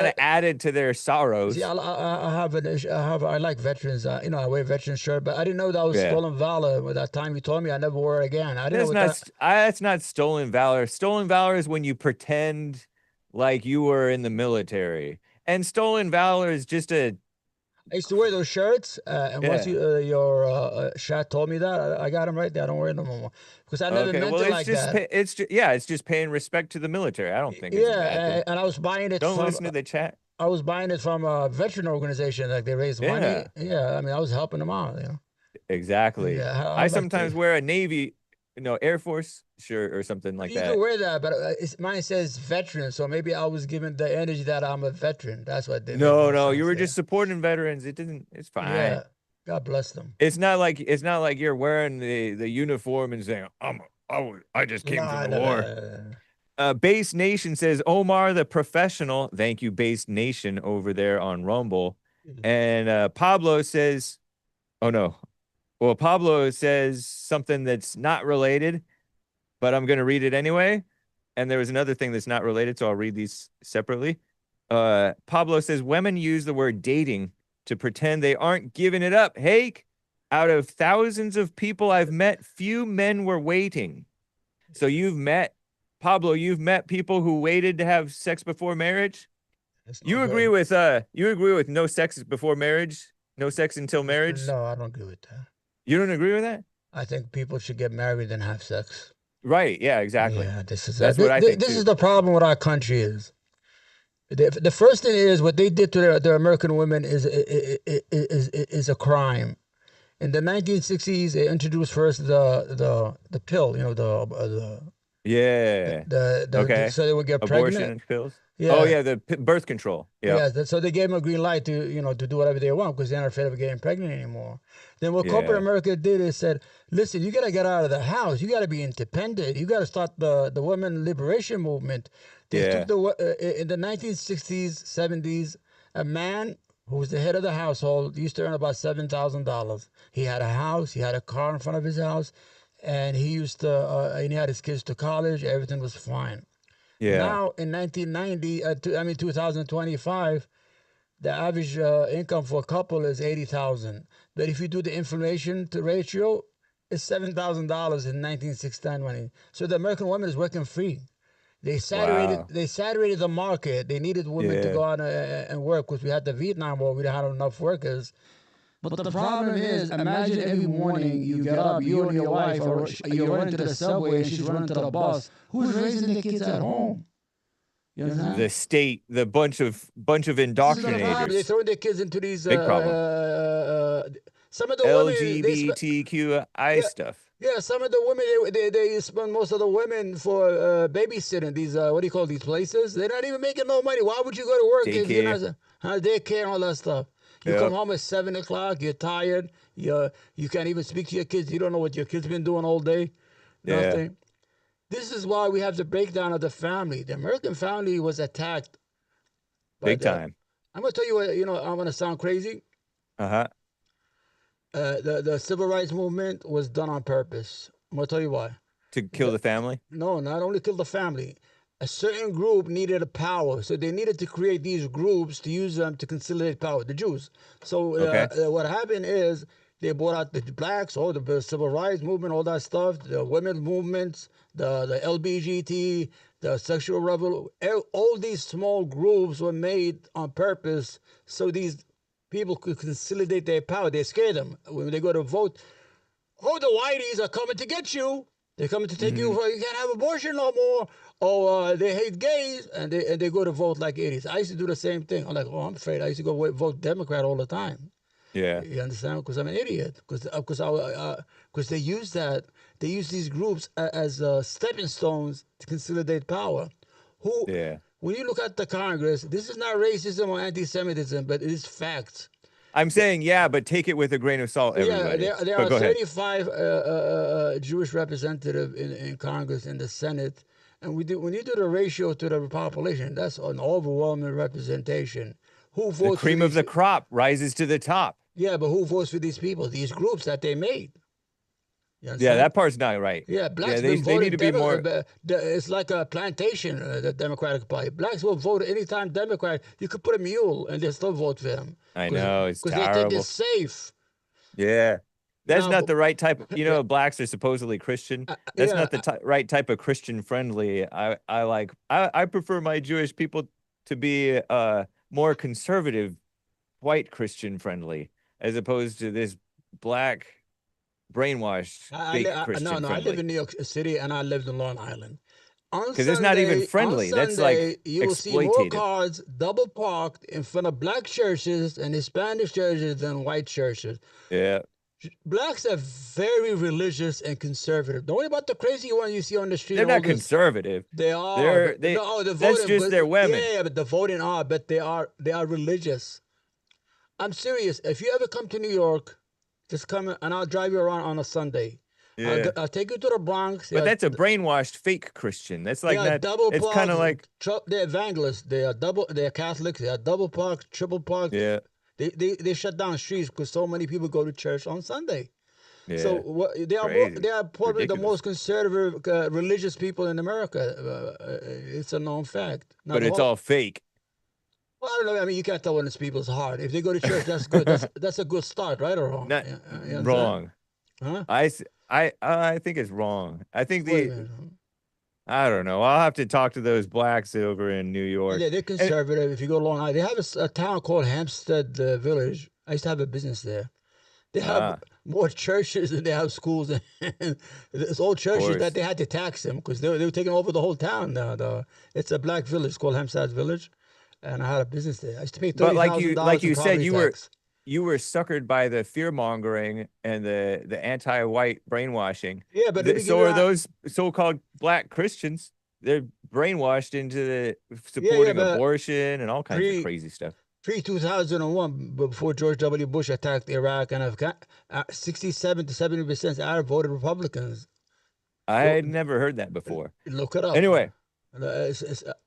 of added to their sorrows. See, I like veterans. I wear veteran shirt, but I didn't know that was stolen valor. At that time you told me, I never wore it again. I didn't know that's not stolen valor. Stolen valor is when you pretend like you were in the military, and stolen valor is just a. I used to wear those shirts, and once your chat told me that, I got them right there. I don't wear them no more because I never meant it like that. It's just paying respect to the military. I don't think it's a bad thing. And I was buying it. Don't listen to the chat. I was buying it from a veteran organization, like they raise money. Yeah, I mean, I was helping them out. Exactly. Yeah, I sometimes wear a Navy, Air Force shirt or something like that. You can wear that, but mine says veteran, so maybe I was given the energy that I'm a veteran. That's what did. No, you were just supporting veterans. It's fine. Yeah, God bless them. It's not like you're wearing the uniform and saying I just came from the war. Base Nation says Omar the Professional. Thank you, Base Nation over there on Rumble. And Pablo says, oh no. Well, Pablo says something that's not related, but I'm going to read it anyway. And there was another thing that's not related, so I'll read these separately. Pablo says, women use the word dating to pretend they aren't giving it up. Hake, out of thousands of people I've met, few men were waiting. So Pablo, you've met people who waited to have sex before marriage? You agree with no sex before marriage? No sex until marriage? No, I don't agree with that. You don't agree with that? I think people should get married and have sex. Right. Yeah, exactly. Yeah, that's what I think. This is the problem with our country is. The first thing is what they did to their American women is a crime. In the 1960s, they introduced first the pill, okay. So they would get abortion pregnant. Pills. Yeah. Oh yeah, the birth control. Yeah. So they gave them a green light to do whatever they want because they're not afraid of getting pregnant anymore. Then what corporate America did is said, listen, you got to get out of the house. You got to be independent. You got to start the women liberation movement. They took in the 1960s, 70s, a man who was the head of the household used to earn about $7,000. He had a house. He had a car in front of his house. And he used to, and he had his kids to college. Everything was fine. Yeah. Now in 2025, the average income for a couple is $80,000. But if you do the inflation to ratio, it's $7,000 in 1969 money. So the American woman is working free. They saturated the market. They needed women to go out and work because we had the Vietnam War. We didn't have enough workers. But the problem is, imagine every morning you get up, you and your wife, or you run into the subway and she's running to the bus. Who's raising the kids at home? You know the state, the bunch of indoctrinators. They throw their kids into these big problem. Some of the LGBTQI stuff. Yeah, some of the women they spend most of the women for babysitting these what do you call these places? They're not even making no money. Why would you go to work if you're not daycare and all that stuff? You come home at 7 o'clock. You're tired. You can't even speak to your kids. You don't know what your kids been doing all day. Nothing. This is why we have the breakdown of the family. The American family was attacked. Big time. I'm gonna tell you what. I'm gonna sound crazy. The civil rights movement was done on purpose. I'm gonna tell you why. To kill the family? No, not only kill the family. A certain group needed a power, so they needed to create these groups to use them to consolidate power. The Jews. So what happened is they brought out the blacks, all the civil rights movement, all that stuff, the women's movements, the LGBT, the sexual revolution. All these small groups were made on purpose so these people could consolidate their power. They scare them when they go to vote. Oh, the whiteys are coming to get you. They're coming to take you. You can't have abortion no more. Oh, they hate gays, and they go to vote like idiots. I used to do the same thing. I'm like, oh, I'm afraid. I used to go vote Democrat all the time. Yeah. You understand? Because I'm an idiot. Because they use that. They use these groups as stepping stones to consolidate power. Yeah. When you look at the Congress, this is not racism or anti-Semitism, but it is facts. I'm saying, yeah, but take it with a grain of salt, everybody. Yeah, there But are go ahead. 35 Jewish representatives in Congress, in the Senate. And when you do the ratio to the population, that's an overwhelming representation. Who votes The cream for of the crop rises to the top. Yeah, but who votes for these people? These groups that they made. Yeah, that part's not right. Yeah, blacks they need to be more. It's like a plantation, the Democratic Party. Blacks will vote anytime Democrat. You could put a mule and they still vote for him. I know, it's because they think terrible. it's safe. Yeah, that's Now, not the right type. You know, blacks are supposedly Christian. That's not the right type of Christian friendly. I prefer my Jewish people to be more conservative, white Christian friendly, as opposed to this black brainwashed fake Christian friendly. I live in New York City and I lived in Long Island. Because it's not even friendly. That's like you will see more cars double parked in front of black churches and Hispanic churches than white churches. Yeah. Blacks are very religious and conservative. Don't worry about the crazy ones you see on the street. They're not conservative. They are. That's just their women. Yeah, but the voting are. But they are religious. I'm serious. If you ever come to New York, just come and I'll drive you around on a Sunday. Yeah. I'll take you to the Bronx. But that's a brainwashed fake Christian. That's like that. It's kind of like they're evangelists. They're Catholics. They are double parked, triple parked. Yeah. They shut down streets because so many people go to church on Sunday. Yeah. So they are probably the most conservative religious people in America. It's a known fact. But it's all fake. Well, I don't know. I mean, you can't tell when it's people's heart. If they go to church, that's good. That's a good start, right or wrong? Not wrong. Huh? I think it's wrong. I think I don't know. I'll have to talk to those blacks over in New York. Yeah, they're conservative. If you go to Long Island, they have a town called Hampstead Village. I used to have a business there. They have more churches than they have schools. It's all churches that they had to tax them because they were taking over the whole town. It's a black village. It's called Hampstead Village. And I had a business there. I used to pay $30,000. But like you said, you were suckered by the fear mongering and the anti-white brainwashing. Yeah, but so are those so-called black Christians. They're brainwashed into supporting abortion and all kinds of crazy stuff. Pre-2001, before George W. Bush attacked Iraq and Afghanistan, 67 to 70% Arab voted Republicans. I had never heard that before. Look it up. Anyway.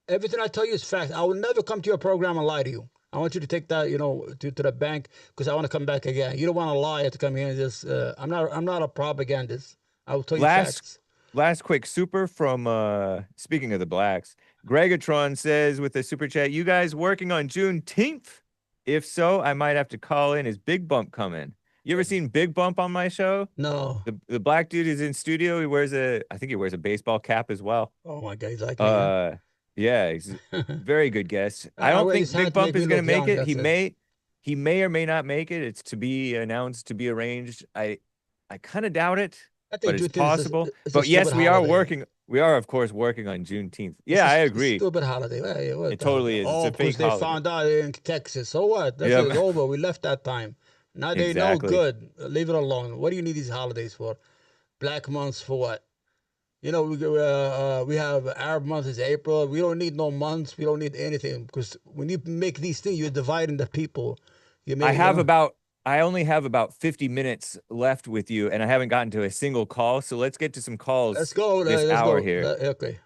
Everything I tell you is fact. I will never come to your program and lie to you. I want you to take that, to the bank because I want to come back again. You don't want to lie to come here and just. I'm not a propagandist. I will tell you facts. Last quick super from speaking of the blacks, Gregatron says with the super chat, you guys working on Juneteenth? If so, I might have to call in. Is Big Bump coming? You ever seen Big Bump on my show? No. The black dude is in studio. I think he wears a baseball cap as well. Oh my God, he's like me. Yeah, he's a very good guest. I don't think Big Bump is going to make it. He may or may not make it. It's to be announced, to be arranged. I kind of doubt it, but it's possible. But yes, we are working. We are, of course, working on Juneteenth. Yeah, I agree. It's a stupid holiday. It totally is. It's a fake holiday. They found out in Texas. So what? That's over. We left that time. Now they know good. Leave it alone. What do you need these holidays for? Black months for what? We have Arab month is April. We don't need no months. We don't need anything because when you make these things, you're dividing the people. I only have about 50 minutes left with you, and I haven't gotten to a single call. So let's get to some calls. Let's go. This hour here. Okay.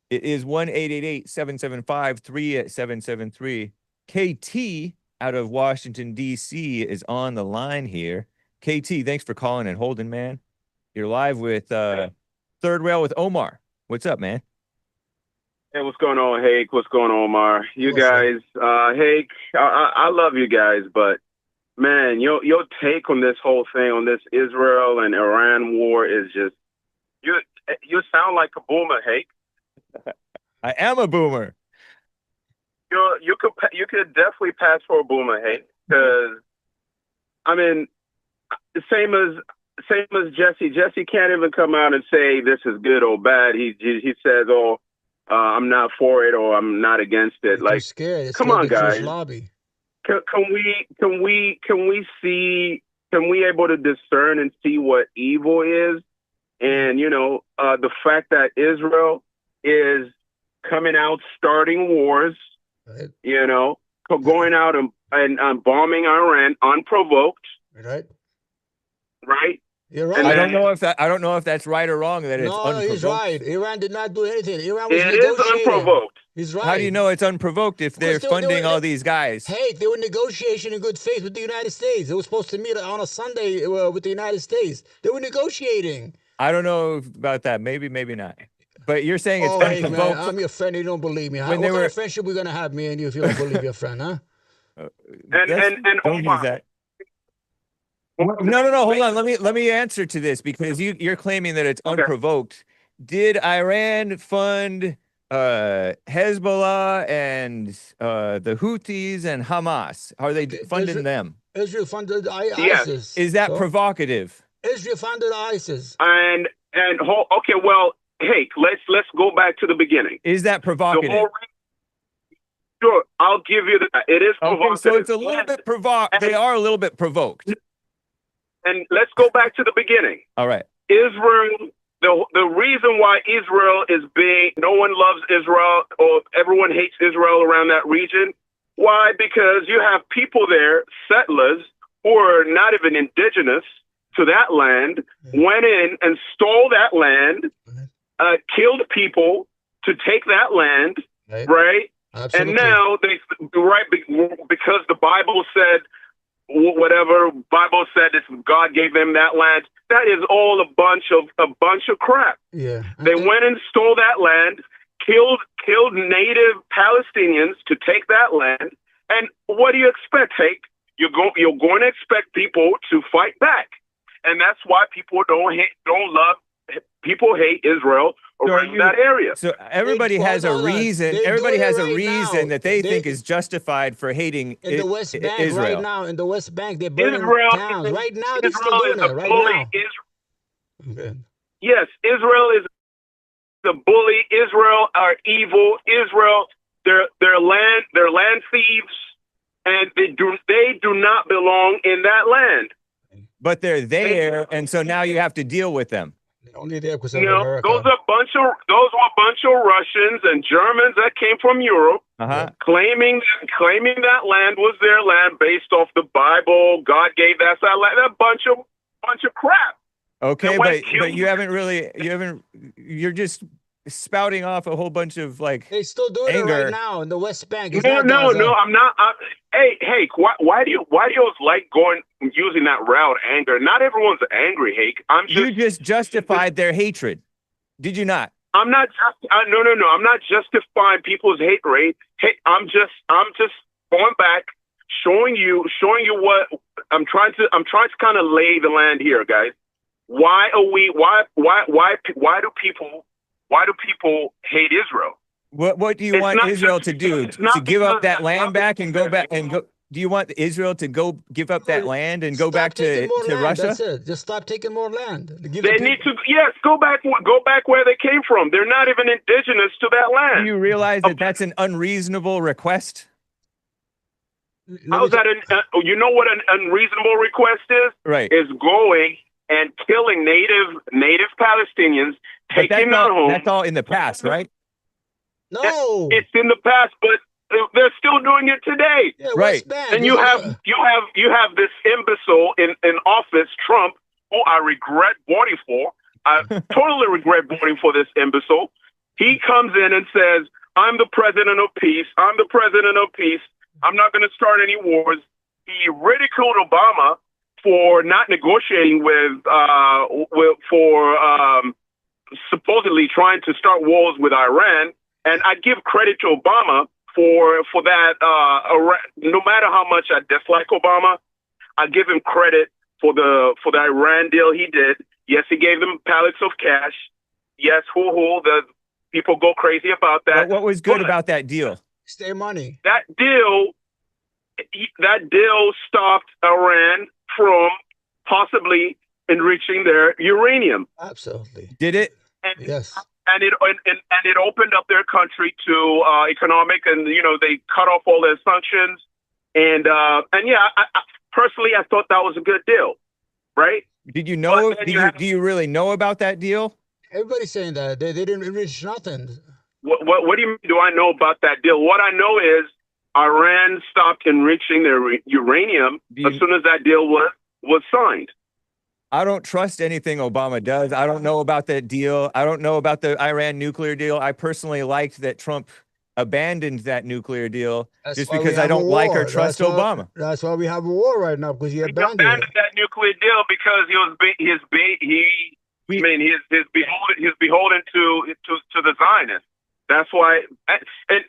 It is 1-888-775-3773. KT out of Washington, D.C. is on the line here. KT, thanks for calling and holding, man. You're live with Third Rail with Omar. What's up, man? Hey, what's going on, Hake? What's going on, Omar? You guys, Hake, I love you guys, but, man, your take on this whole thing, on this Israel and Iran war is just, you sound like a boomer, Hake. I am a boomer. You could definitely pass for a boomer, Hake, because I mean, same as Jesse. Jesse can't even come out and say this is good or bad. He says, "Oh, I'm not for it," or "I'm not against it." They're Like, scared. They're come scared on, of the Jewish guys. lobby. Can we able to discern and see what evil is? And the fact that Israel is coming out, starting wars, Right. going out and bombing Iran unprovoked, Right. right? You're right. And I don't know if that's right or wrong. That it's No, unprovoked. he's right. Iran did not do anything. Iran was It is negotiating. unprovoked. He's right. How do you know it's unprovoked if they're Because funding all these guys? Hey, they were negotiating in good faith with the United States. They were supposed to meet on a Sunday with the United States. They were negotiating. I don't know about that. Maybe, maybe not. But you're saying it's Hey, unprovoked. man, I'm your friend. You don't believe me. When What kind of friendship we gonna have, me and you, if you don't believe your friend, huh? And don't use that. No. Hold on. Let me answer to this, because you're claiming that it's unprovoked. Did Iran fund Hezbollah and the Houthis and Hamas? Are they funding them? Israel funded ISIS. Yes. Is that provocative? Israel funded ISIS. Okay, well, hey, let's go back to the beginning. Is that provocative? Sure, I'll give you that. It is provocative. Okay, so it's a little bit They are a little bit provoked. And let's go back to the beginning. All right. Israel, the reason why Israel is no one loves Israel, or everyone hates Israel around that region. Why? Because you have people there, settlers, who are not even indigenous to that land, went in and stole that land, killed people to take that land, right? Absolutely. And now because the Bible said, whatever Bible said, God gave them that land. That is all a bunch of crap. Yeah. They went and stole that land, killed native Palestinians to take that land. And what do you expect, Hake? You're going to expect people to fight back, and that's why people people hate Israel around that area. So everybody has a reason. Everybody has a reason that they think is justified for hating in the West Bank Israel. right now. In the West Bank, they're burning towns right now. They're still doing it right now. Okay. Yes, Israel is the bully. Israel are evil. Israel, they're land thieves, and they do not belong in that land. But they're there, and so now you have to deal with them. Only there because of America. Those were a bunch of Russians and Germans that came from Europe, claiming that land was their land based off the Bible. God gave that land. A bunch of crap. Okay, but you're just spouting off a whole bunch of they still do it anger right now in the West Bank. No, I'm not. Hake, why do you like using that route, anger? Not everyone's angry, Hake. You just justified their hatred, did you not? I'm not no. I'm not justifying people's hate rate. Hey, I'm just going back, showing you what I'm trying to kind of lay the land here, guys. Why do people hate Israel? What do you want Israel to do? To give up that land back and go back and go? Do you want Israel to go give up that land and go back to Russia? That's it. Just stop taking more land. They need to go back where they came from. They're not even indigenous to that land. Do you realize that that's an unreasonable request? How's that? You know what an unreasonable request is? Right. Is going and killing native Palestinians, taking their home. That's all in the past, right? No, it's in the past, but they're still doing it today. Yeah, right. And you have this imbecile in office, Trump, who I regret voting for. I totally regret voting for this imbecile. He comes in and says, "I'm the president of peace. I'm the president of peace. I'm not going to start any wars." He ridiculed Obama for not negotiating supposedly trying to start wars with Iran. And I give credit to Obama for that. No matter how much I dislike Obama, I give him credit for the Iran deal he did. Yes, he gave them pallets of cash. Yes, the people go crazy about that. But what was good about that deal? Stay money. That deal stopped Iran from possibly enriching their uranium. Absolutely. Did it? And, Yes. and it opened up their country to economic, and they cut off all their sanctions. And yeah, I personally, I thought that was a good deal, right? Did you know? Do you really know about that deal? Everybody's saying that they didn't enrich nothing. What do you mean? Do I know about that deal? What I know is Iran stopped enriching their uranium as soon as that deal was signed. I don't trust anything Obama does. I don't know about that deal. I don't know about the Iran nuclear deal. I personally liked that Trump abandoned that nuclear deal just because I don't like or trust Obama. That's why we have a war right now, because he abandoned that nuclear deal because he's beholden to the Zionists. That's why.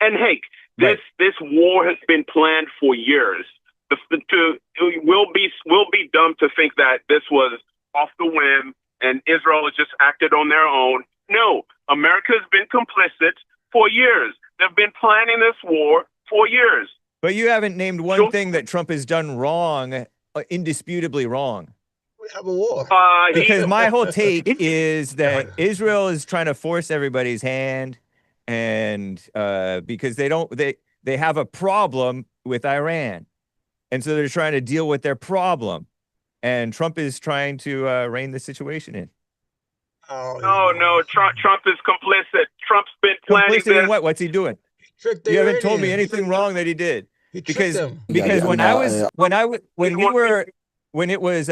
And Hake, this war has been planned for years. We'll be dumb to think that this was off the whim and Israel has just acted on their own. No, America's been complicit for years. They've been planning this war for years. But you haven't named one thing that Trump has done wrong, indisputably wrong. We have a war. Because my whole take is that Israel is trying to force everybody's hand, and because they have a problem with Iran. And so they're trying to deal with their problem. And Trump is trying to rein the situation in. No. Trump is complicit. Trump's been planning complicit in what? What's he doing? You haven't told me anything wrong that he did. Because when it was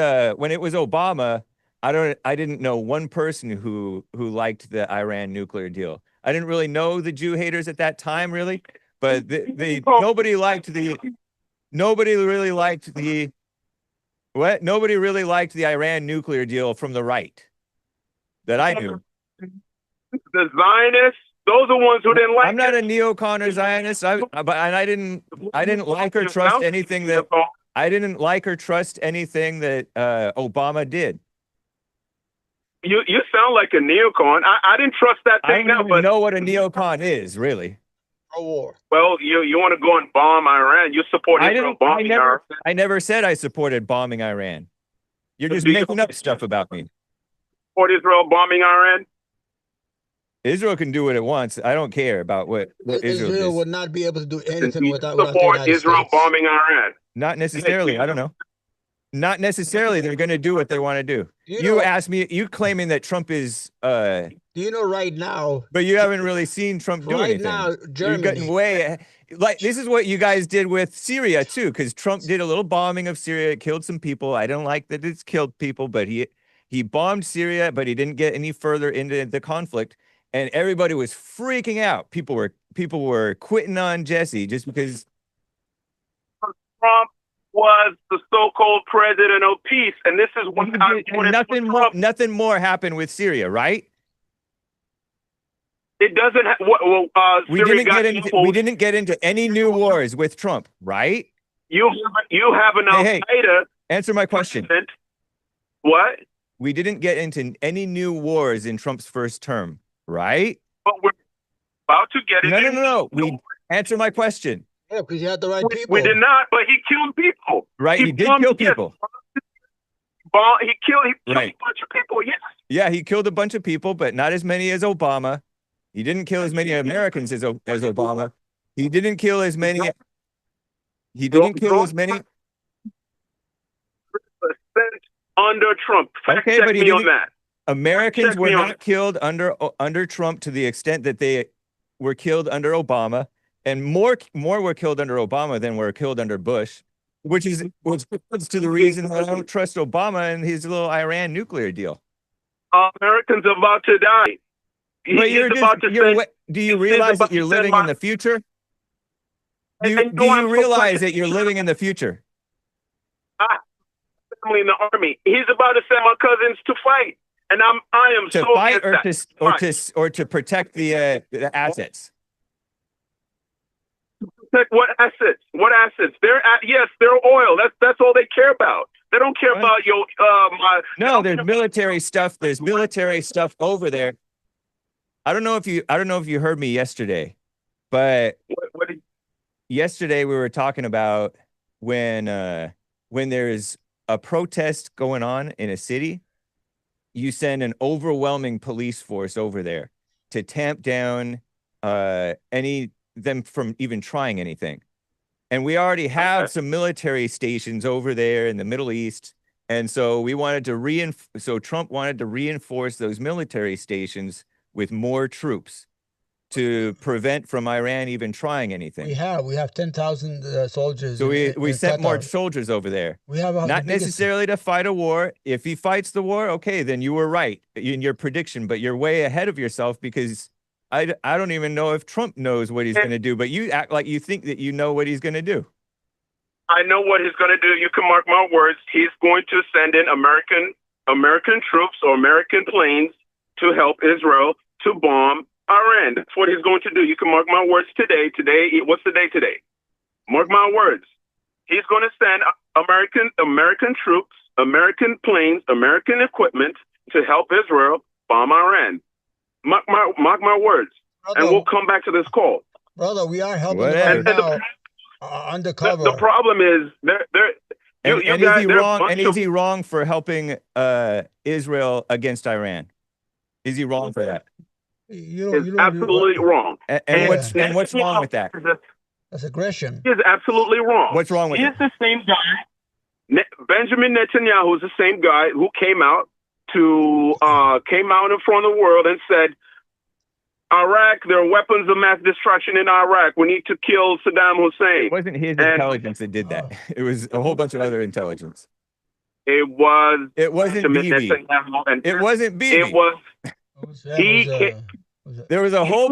Obama, I didn't know one person who liked the Iran nuclear deal. I didn't really know the Jew haters at that time, really. But nobody really liked the Iran nuclear deal from the right that I knew. The Zionists, those are ones who didn't like it. I'm not a neocon or Zionist, I didn't like or trust anything that Obama did. You sound like a neocon. I didn't trust that thing. I don't even know what a neocon is, really. A war. Well, you want to go and bomb Iran? You support Israel bombing Iran? I never said I supported bombing Iran. You're just making up stuff about me. Support Israel bombing Iran? Israel can do what it wants. I don't care about what Israel would not be able to do anything without support Israel bombing Iran. Not necessarily. I don't know. Not necessarily. They're going to do what they want to do. You asked me. You claiming that Trump is. Do you know right now? But you haven't really seen Trump do anything. Right now, Germany. You're getting way. Like this is what you guys did with Syria too, because Trump did a little bombing of Syria. It killed some people. I don't like that it's killed people, but he bombed Syria, but he didn't get any further into the conflict. And everybody was freaking out. People were quitting on Jesse just because Trump was the so-called president of peace, and this is what nothing more happened with Syria, right? It doesn't. We didn't get into any new wars with Trump, right? You have an Al-Qaeda. Answer my question. What? We didn't get into any new wars in Trump's first term, right? But we're about to get into. No. Answer my question. Yeah, because you had the right people. We did not, but he killed people. Right, he did kill people. He killed a bunch of people, yes. Yeah, he killed a bunch of people, but not as many as Obama. He didn't kill as many Americans as Obama. He didn't kill as many. Under Trump. Okay, but me on that. Americans were not killed under Trump to the extent that they were killed under Obama, and more were killed under Obama than were killed under Bush, which leads to the reason that I don't trust Obama and his little Iran nuclear deal. Americans are about to die. Do you realize that you're living in the future? Do you realize that you're living in the future? Family in the army. He's about to send my cousins to fight, and I am to so fight or to protect the assets. Protect what assets? What assets? They're oil. That's all they care about. They don't care about your No, there's military stuff. There's military stuff over there. I don't know if you heard me yesterday, but yesterday we were talking about when there's a protest going on in a city, you send an overwhelming police force over there to tamp down them from even trying anything. And we already have some military stations over there in the Middle East. And so we wanted to so Trump wanted to reinforce those military stations with more troops to prevent from Iran even trying anything. We have 10,000 soldiers. So we sent more soldiers over there. We have not necessarily to fight a war. If he fights the war, okay, then you were right in your prediction, but you're way ahead of yourself because I don't even know if Trump knows what he's going to do, but you act like you think that you know what he's going to do. I know what he's going to do. You can mark my words. He's going to send in American troops or American planes to help Israel to bomb Iran. That's what he's going to do. You can mark my words today. What's the day today? Mark my words. He's going to send American troops, American planes, American equipment to help Israel bomb Iran. Mark my words. Brother, and we'll come back to this call. Brother, we are helping right now undercover. The problem is, is he wrong for helping Israel against Iran? Is he wrong for that? Is absolutely wrong. And what's wrong with that? That's aggression. He is absolutely wrong. What's wrong with it? He is the same guy. Benjamin Netanyahu is the same guy who came out in front of the world and said, Iraq, there are weapons of mass destruction in Iraq. We need to kill Saddam Hussein. It wasn't his intelligence that did that. It was a whole bunch of other intelligence. It wasn't Bibi. It wasn't Bibi. It was. There was a whole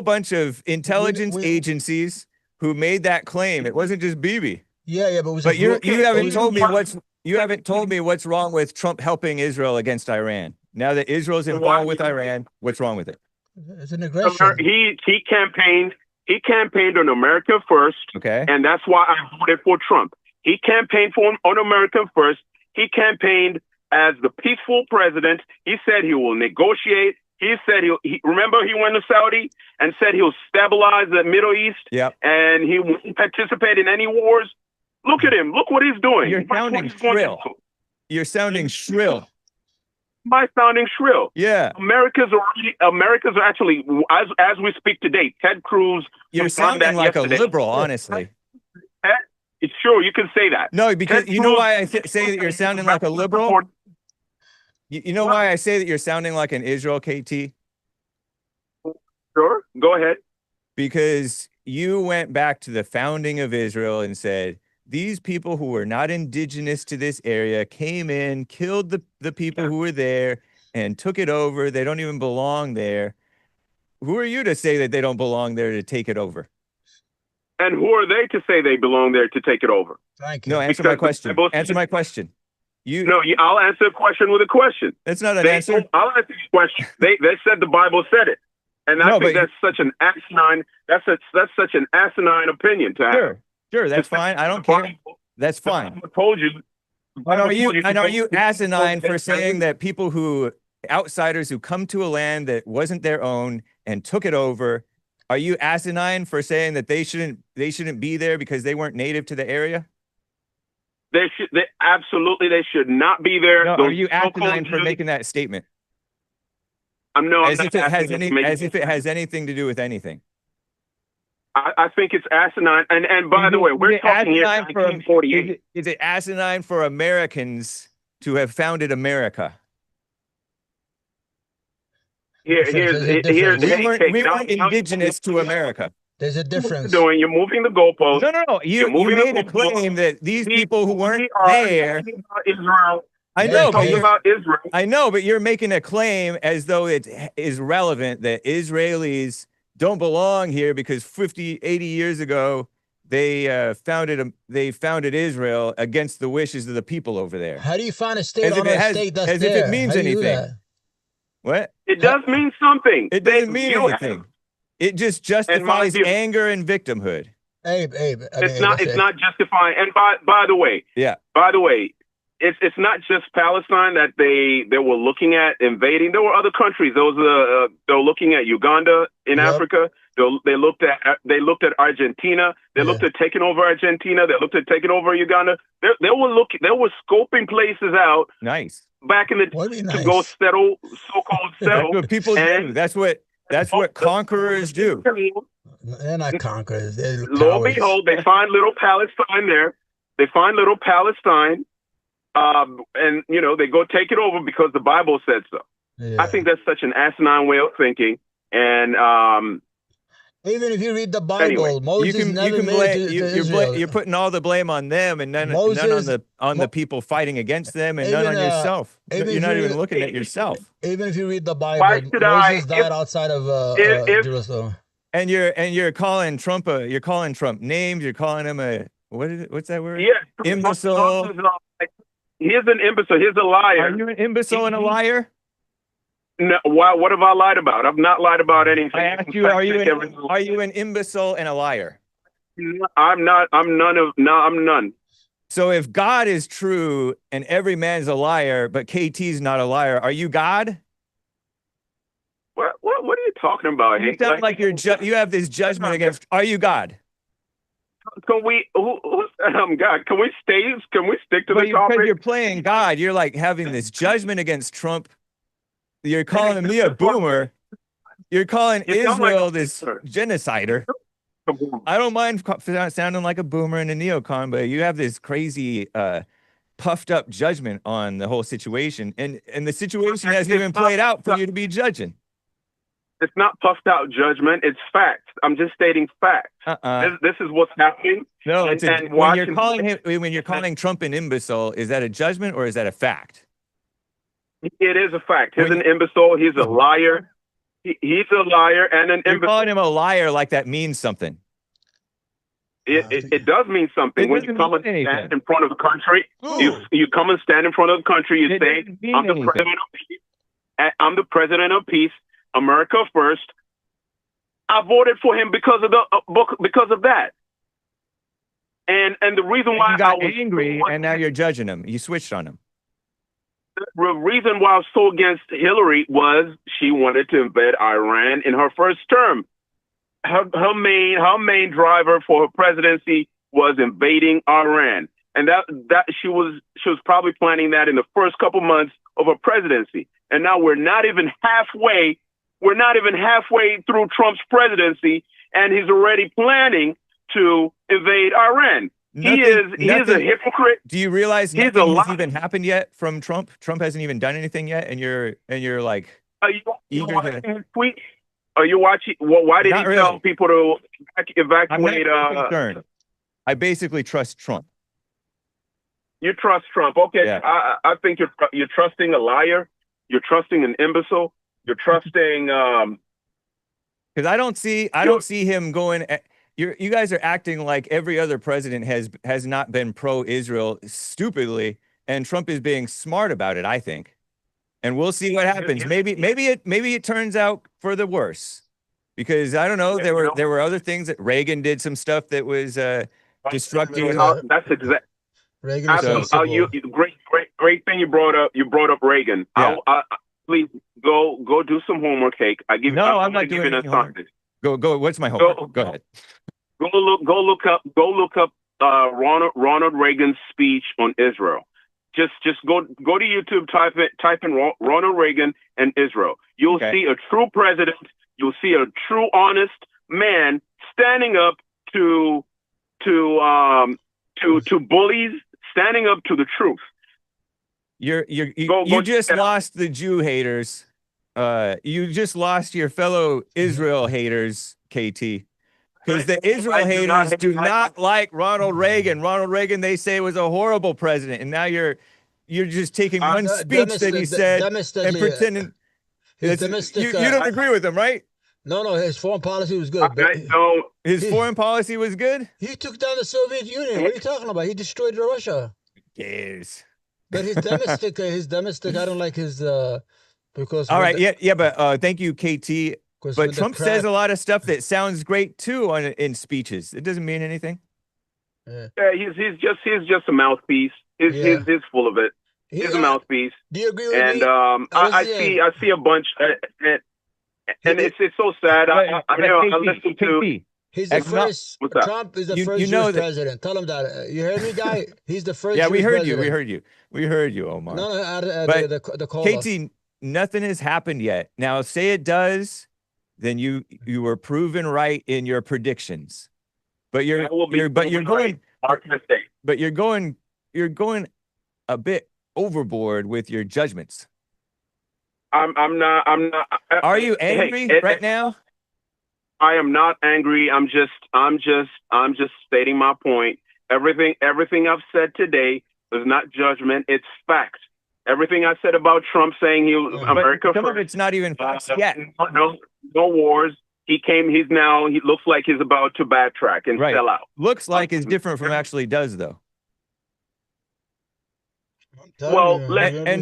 bunch of intelligence agencies who made that claim. It wasn't just Bibi. Yeah, but you haven't told me what's wrong with Trump helping Israel against Iran. Now that Israel's involved with Iran, what's wrong with it? It's an aggression. He campaigned on America first. Okay. And that's why I voted for Trump. He campaigned on America first. He campaigned as the peaceful president. He said he will negotiate. He said remember he went to Saudi and said he'll stabilize the Middle East. Yep. And he won't participate in any wars. Look at him. Look what he's doing. You're sounding shrill. You're sounding shrill. By sounding shrill. Yeah. America's are actually, as we speak today, Ted Cruz. You're sounding like yesterday. A liberal, honestly. It's sure you can say that. No, because you know why I say that you're sounding like a liberal? You know why I say that you're sounding like an Israel KT? Sure. Go ahead. Because you went back to the founding of Israel and said, these people who were not indigenous to this area came in, killed the people who were there, and took it over. They don't even belong there. Who are you to say that they don't belong there to take it over? And who are they to say they belong there to take it over? Thank you. No, answer my question. Answer my question. I'll answer a question with a question. That's not an answer. I'll answer the question. They said the Bible said it. And I think that's such an asinine, that's such an asinine opinion to have. Sure, that's fine. I don't care. That's fine. I told you. And are you asinine for saying that outsiders who come to a land that wasn't their own and took it over, are you asinine for saying that they shouldn't be there because they weren't native to the area? They should not be there. No, are you asinine for making that statement? As if it has anything to do with anything. I think it's asinine. And by the way, we're talking here 1948. Is it asinine for Americans to have founded America? We weren't indigenous to America. There's a difference. You're moving the goalpost. No. You made a claim that these people who weren't there. Israel. I know, but you're making a claim as though it is relevant that Israelis don't belong here because 50, 80 years ago they founded Israel against the wishes of the people over there. How do you find a state on a state that's as there? If it means anything? What? It does mean something. It doesn't mean anything. It just justifies anger and victimhood. Abe. It's not justifying. And by the way, yeah. By the way, it's not just Palestine that they were looking at invading. There were other countries. They were looking at Uganda in Africa. They looked at Argentina. They looked at taking over Argentina. They looked at taking over Uganda. They were scoping places out. Nice. Back in the to go settle, so-called settle. That's what people do. That's what conquerors do. They're not conquerors. They're lo and behold, they find little Palestine there. They find little Palestine. And they go take it over because the Bible said so. Yeah. I think that's such an asinine way of thinking. And even if you read the Bible, anyway, Moses never made it to Israel. You're putting all the blame on them and none on the people fighting against them, and none on yourself. You're not even looking at yourself. Even if you read the Bible, Moses died outside of Jerusalem. And you're calling Trump names. You're calling him what's that word? Yeah, imbecile. He's an imbecile. He's a liar. Are you an imbecile and a liar? No. Why? What have I lied about? I've not lied about anything. I asked you, are you an imbecile and a liar? I'm not. I'm none of. No, I'm none. So if God is true and every man's a liar, but KT's not a liar, are you God? What are you talking about? You sound like you have this judgment against. Are you God? Can we? God, can we stick to the topic? Because you're playing God, you're like having this judgment against Trump. You're calling me a boomer. You're calling Israel this genocider. I don't mind sounding like a boomer and a neocon, but you have this crazy, puffed up judgment on the whole situation, and the situation hasn't even played out for you to be judging. It's not puffed out judgment. It's facts. I'm just stating facts. This is what's happening. No, when you're calling Trump an imbecile, is that a judgment or is that a fact? It is a fact. He's an imbecile. He's a liar. He's a liar and an imbecile. You're calling him a liar like that means something. It does mean something. When you come and stand in front of the country, you come and stand in front of the country, you say, I'm the president of peace. I'm the president of peace. America first. I voted for him because of that. And the reason why you got angry and now you're judging him. You switched on him. The reason why I was so against Hillary was she wanted to invade Iran in her first term. Her main driver for her presidency was invading Iran. And that she was probably planning that in the first couple months of her presidency. And now we're not even halfway through Trump's presidency, and he's already planning to invade Iran. He is a hypocrite. Do you realize nothing has even happened yet from Trump? Trump hasn't even done anything yet, and you're like eager to tweet. Are you watching? Well, why did he tell people to evacuate? I'm not concerned. I basically trust Trump. You trust Trump? Okay, yeah. I think you're trusting a liar. You're trusting an imbecile. You're trusting. Because I don't see him going. You guys are acting like every other president has not been pro-Israel stupidly, and Trump is being smart about it, I think. And we'll see what happens. Maybe it turns out for the worse, because I don't know. There were other things that Reagan did some stuff that was destructive. That's exact. Reagan. Great thing you brought up. You brought up Reagan. Yeah. Please go do some homework, Hake. I'm not doing any homework. Go. What's my homework? Go ahead. Go look up Ronald Reagan's speech on Israel. Just go to YouTube, type in Ronald Reagan and Israel. You'll see a true president. You'll see a true honest man standing up to bullies, standing up to the truth. You just lost the Jew haters. You just lost your fellow Israel haters, KT. Because the Israel haters do not like Ronald Reagan. Ronald Reagan, they say, was a horrible president, and now you're just taking one speech that he said and pretending. You don't agree with him, right? No, his foreign policy was good. His foreign policy was good? He took down the Soviet Union. What are you talking about? He destroyed Russia. Yes. But his domestic, I don't like his, because... All right, but thank you, KT. But Trump says a lot of stuff that sounds great, too, in speeches. It doesn't mean anything. Yeah, he's just a mouthpiece. He's full of it. He's a mouthpiece. Do you agree with And me? I see a bunch, and it's so sad. I listen to. He's the first. What's that? Trump is the first Jewish president. Tell him that. You heard me, guy? He's the first. Yeah, Jewish we heard president. you. We heard you. We heard you, Omar. No, but the caller. KT, nothing has happened yet. Now, say it does, then you were proven right in your predictions. But you're going a bit overboard with your judgments. I'm not. Are you angry right now? I am not angry. I'm just stating my point. Everything I've said today is not judgment. It's fact. Everything I said about Trump saying he was America some first. of it's not even facts yet. No wars. He looks like he's about to backtrack and sell out. Looks like is different from actually does, though. Well,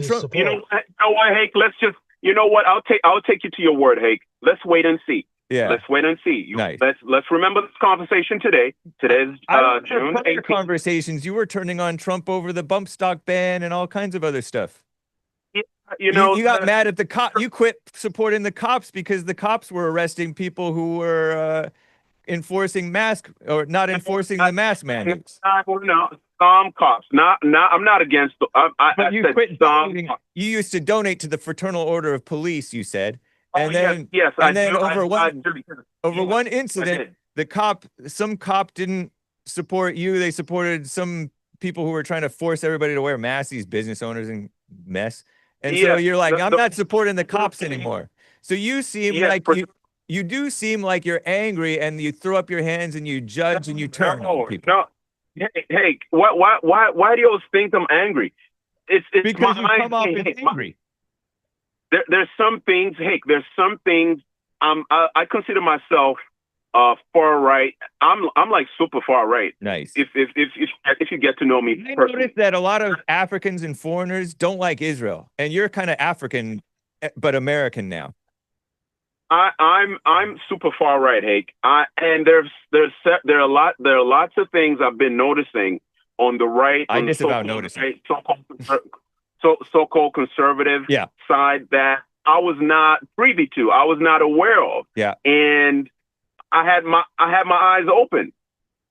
Trump, you know what, Hake? Let's just, you know what? I'll take you to your word, Hake. Let's wait and see. Yeah. Let's wait and see. Nice. Let's remember this conversation today. Today's June 18th. Conversations. You were turning on Trump over the bump stock ban and all kinds of other stuff. Yeah, you got mad at the cop. You quit supporting the cops because the cops were arresting people who were enforcing mask or not enforcing the mask mandates. No, some cops. I'm not against. But you quit donating. You used to donate to the Fraternal Order of Police. You said. And then, over one incident, some cop didn't support you. They supported some people who were trying to force everybody to wear masks, these business owners and mess. And so you're like, I'm not supporting the cops anymore. So you seem like you do seem like you're angry and you throw up your hands and you judge and you turn on people. No, hey, why do you always think I'm angry? It's because you come off as angry. There's some things, Hake. There's some things. I consider myself far right. I'm like super far right. Nice. If you get to know me, I noticed that a lot of Africans and foreigners don't like Israel, and you're kind of African, but American now. I'm super far right, Hake. And there are lots of things I've been noticing on the right. I disavow noticing. Right, so-called conservative side that I was not privy to. I was not aware of. Yeah. And I had my eyes open.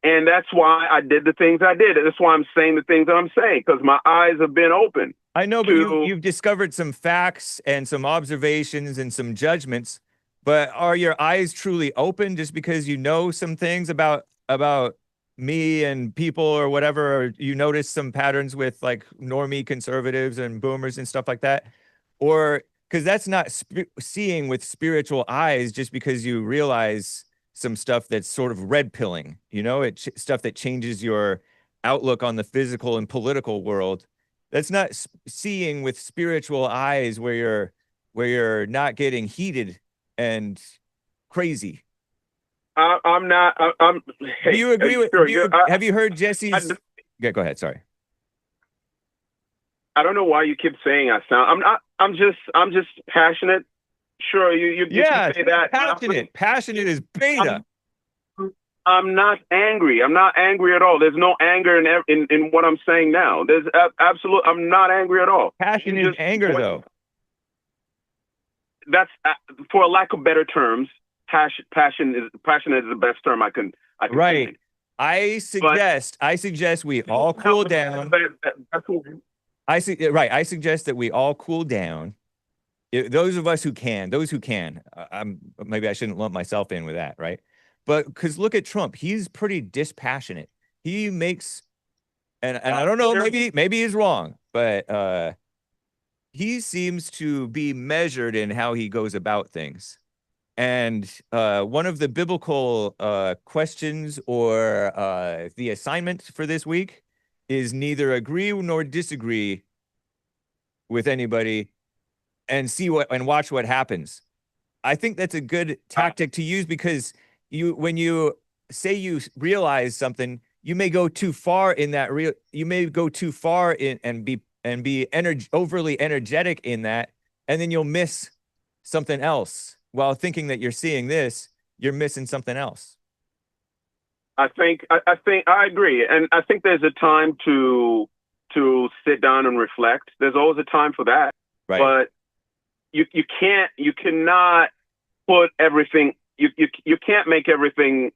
And that's why I did the things I did. That's why I'm saying the things that I'm saying, because my eyes have been open. I know, but you've discovered some facts and some observations and some judgments, but are your eyes truly open just because you know some things about me and people or whatever, or you notice some patterns with like normie conservatives and boomers and stuff like that? Or because that's not seeing with spiritual eyes just because you realize some stuff that's sort of red pilling, stuff that changes your outlook on the physical and political world. That's not seeing with spiritual eyes where you're not getting heated and crazy. I'm not. Hey, do you agree with? Have you heard Jesse's? Yeah, go ahead. Sorry. I don't know why you keep saying I sound. I'm not. I'm just passionate. Sure, you can say that. Passionate is beta. I'm not angry. I'm not angry at all. There's no anger in what I'm saying now. There's absolute. I'm not angry at all. Passion is anger, though. That's for lack of better terms. Passion is the best term I can right. Think. I suggest we all cool down. I suggest that we all cool down. Those of us who can, maybe I shouldn't lump myself in with that, right? But because look at Trump, he's pretty dispassionate. He makes, and I don't know, maybe he's wrong, but he seems to be measured in how he goes about things. And one of the biblical questions or the assignment for this week is neither agree nor disagree with anybody and watch what happens. I think that's a good tactic to use because when you say you realize something, you may go too far in that you may go too far in and be overly energetic in that, and then you'll miss something else. While thinking that you're seeing this, you're missing something else. I think I agree, and I think there's a time to sit down and reflect. There's always a time for that, Right. but you cannot put everything. You can't make everything.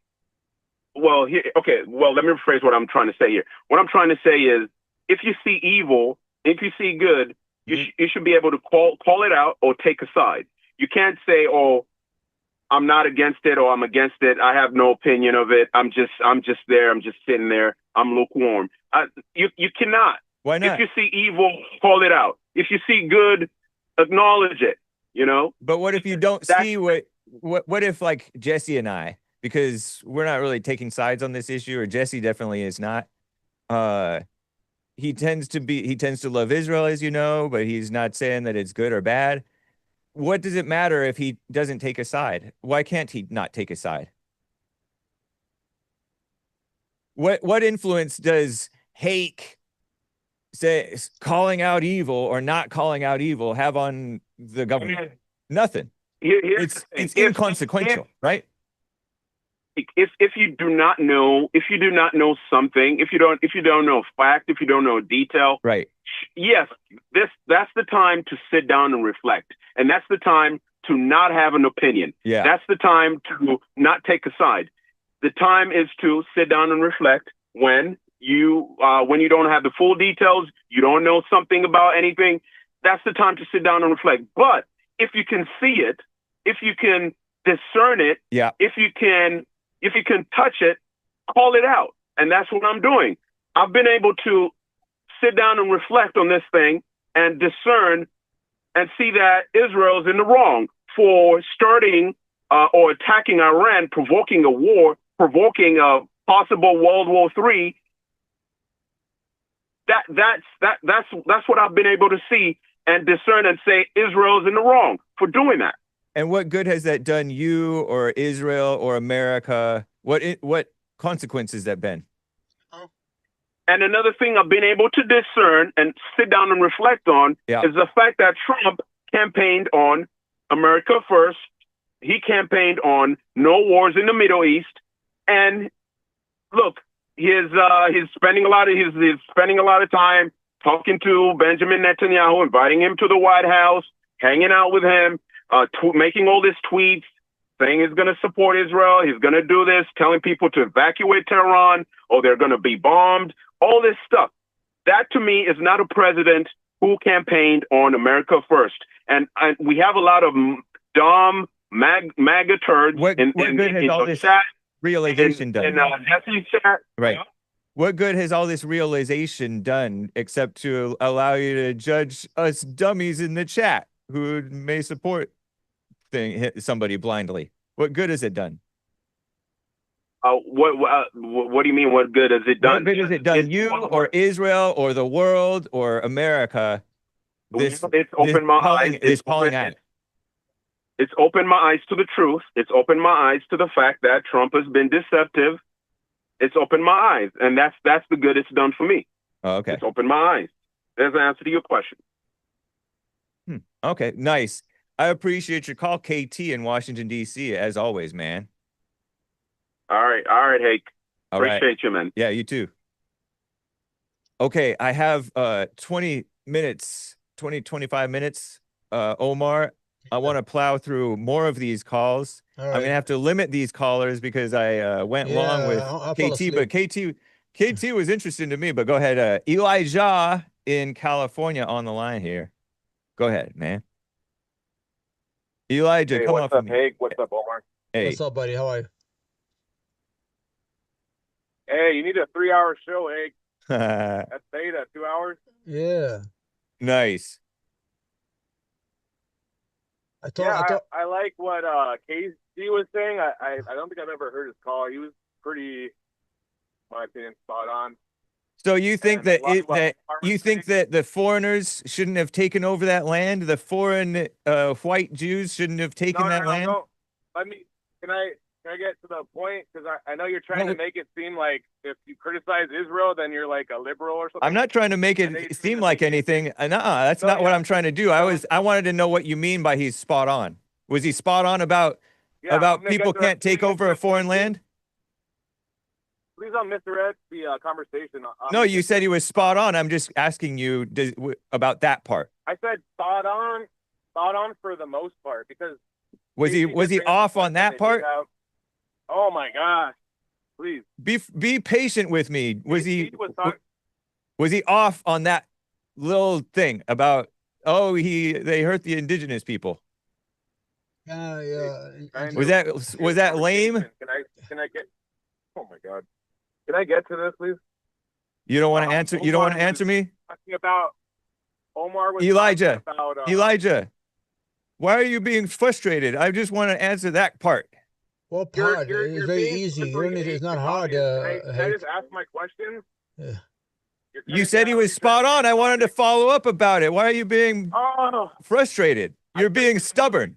Well, here, okay. Well, let me rephrase what I'm trying to say here. What I'm trying to say is, if you see evil, if you see good, you should be able to call it out or take a side. You can't say, "Oh, I'm not against it," or "I'm against it. I have no opinion of it. I'm just there. I'm just sitting there. I'm lukewarm." You cannot. Why not? If you see evil, call it out. If you see good, acknowledge it. You know. But what if you don't see what if, like, Jesse and I, because we're not really taking sides on this issue, or Jesse definitely is not. He tends to love Israel, as you know, but he's not saying that it's good or bad. What does it matter if he doesn't take a side? Why can't he not take a side? What influence does Hake say calling out evil or not calling out evil have on the government? Nothing. It's inconsequential, right? If you do not know something, if you don't know fact, if you don't know detail, right? Yes, that's the time to sit down and reflect, and that's the time to not have an opinion. Yeah, that's the time to not take a side. The time is to sit down and reflect when you don't have the full details, you don't know something about anything. That's the time to sit down and reflect. But if you can see it, if you can discern it, yeah, if you can touch it, call it out. And that's what I'm doing. I've been able to sit down and reflect on this thing and discern and see that Israel's in the wrong for starting or attacking Iran, provoking a war, provoking a possible World War III. That's what I've been able to see and discern and say Israel's in the wrong for doing that. And what good has that done you or Israel or America? What consequences that been? And another thing I've been able to discern and sit down and reflect on is the fact that Trump campaigned on America first. He campaigned on no wars in the Middle East. And look, he's spending a lot of time talking to Benjamin Netanyahu, inviting him to the White House, hanging out with him, making all these tweets, saying he's going to support Israel, he's going to do this, telling people to evacuate Tehran, or they're going to be bombed, all this stuff. That, to me, is not a president who campaigned on America first. And we have a lot of dumb MAGA turds what good has all this chat, realization done? In Jesse's chat. Right. Yeah. What good has all this realization done except to allow you to judge us dummies in the chat who may support somebody blindly? What good has it done? What do you mean? What good has it done? What good has it done you or Israel or the world or America? It's opened my eyes. It's calling out. It's opened my eyes to the truth. It's opened my eyes to the fact that Trump has been deceptive. It's opened my eyes, and that's the good it's done for me. Oh, okay. It's opened my eyes. There's an answer to your question. Okay, nice. I appreciate your call, KT in Washington, D.C., as always, man. All right, Hake. Appreciate you, man. Yeah, you too. Okay, I have 20 minutes, 25 minutes, Omar. I want to plow through more of these calls. Right. I'm going to have to limit these callers because I went long with KT, but KT was interesting to me, but go ahead. Elijah in California on the line here. Go ahead, man. Elijah, come what's off up, me. Hake? What's up, Omar? Hey. What's up, buddy? How are you? Hey, you need a 3-hour show, Hake. That's beta, 2 hours? Yeah. Nice. I like what KC was saying. I don't think I've ever heard his call. He was pretty, in my opinion, spot on. So you think that the foreigners shouldn't have taken over that land? The foreign white Jews shouldn't have taken that land? No. Can I get to the point? Because I know you're trying to make it seem like if you criticize Israel, then you're like a liberal or something. I'm not trying to make it seem like anything. That's not what I'm trying to do. I wanted to know what you mean by he's spot on. Was he spot on about people can't take over a foreign land? please don't misdirect the conversation. No, you said he was spot on. I'm just asking you about that part. I said spot on for the most part, because was he off on that part? Oh my gosh! Please be patient with me. Was he off on that little thing about they hurt the indigenous people? Yeah. Was that lame? Can I get? Oh my God! Can I get to this, please? You don't want to answer. You don't want to answer me. Talking about Omar was Elijah. About, Elijah, why are you being frustrated? I just want to answer that part. What part? It's very easy. It's not hard. Can I just ask my question? Yeah. You said he was spot on. I wanted to follow up about it. Why are you being frustrated? You're being stubborn.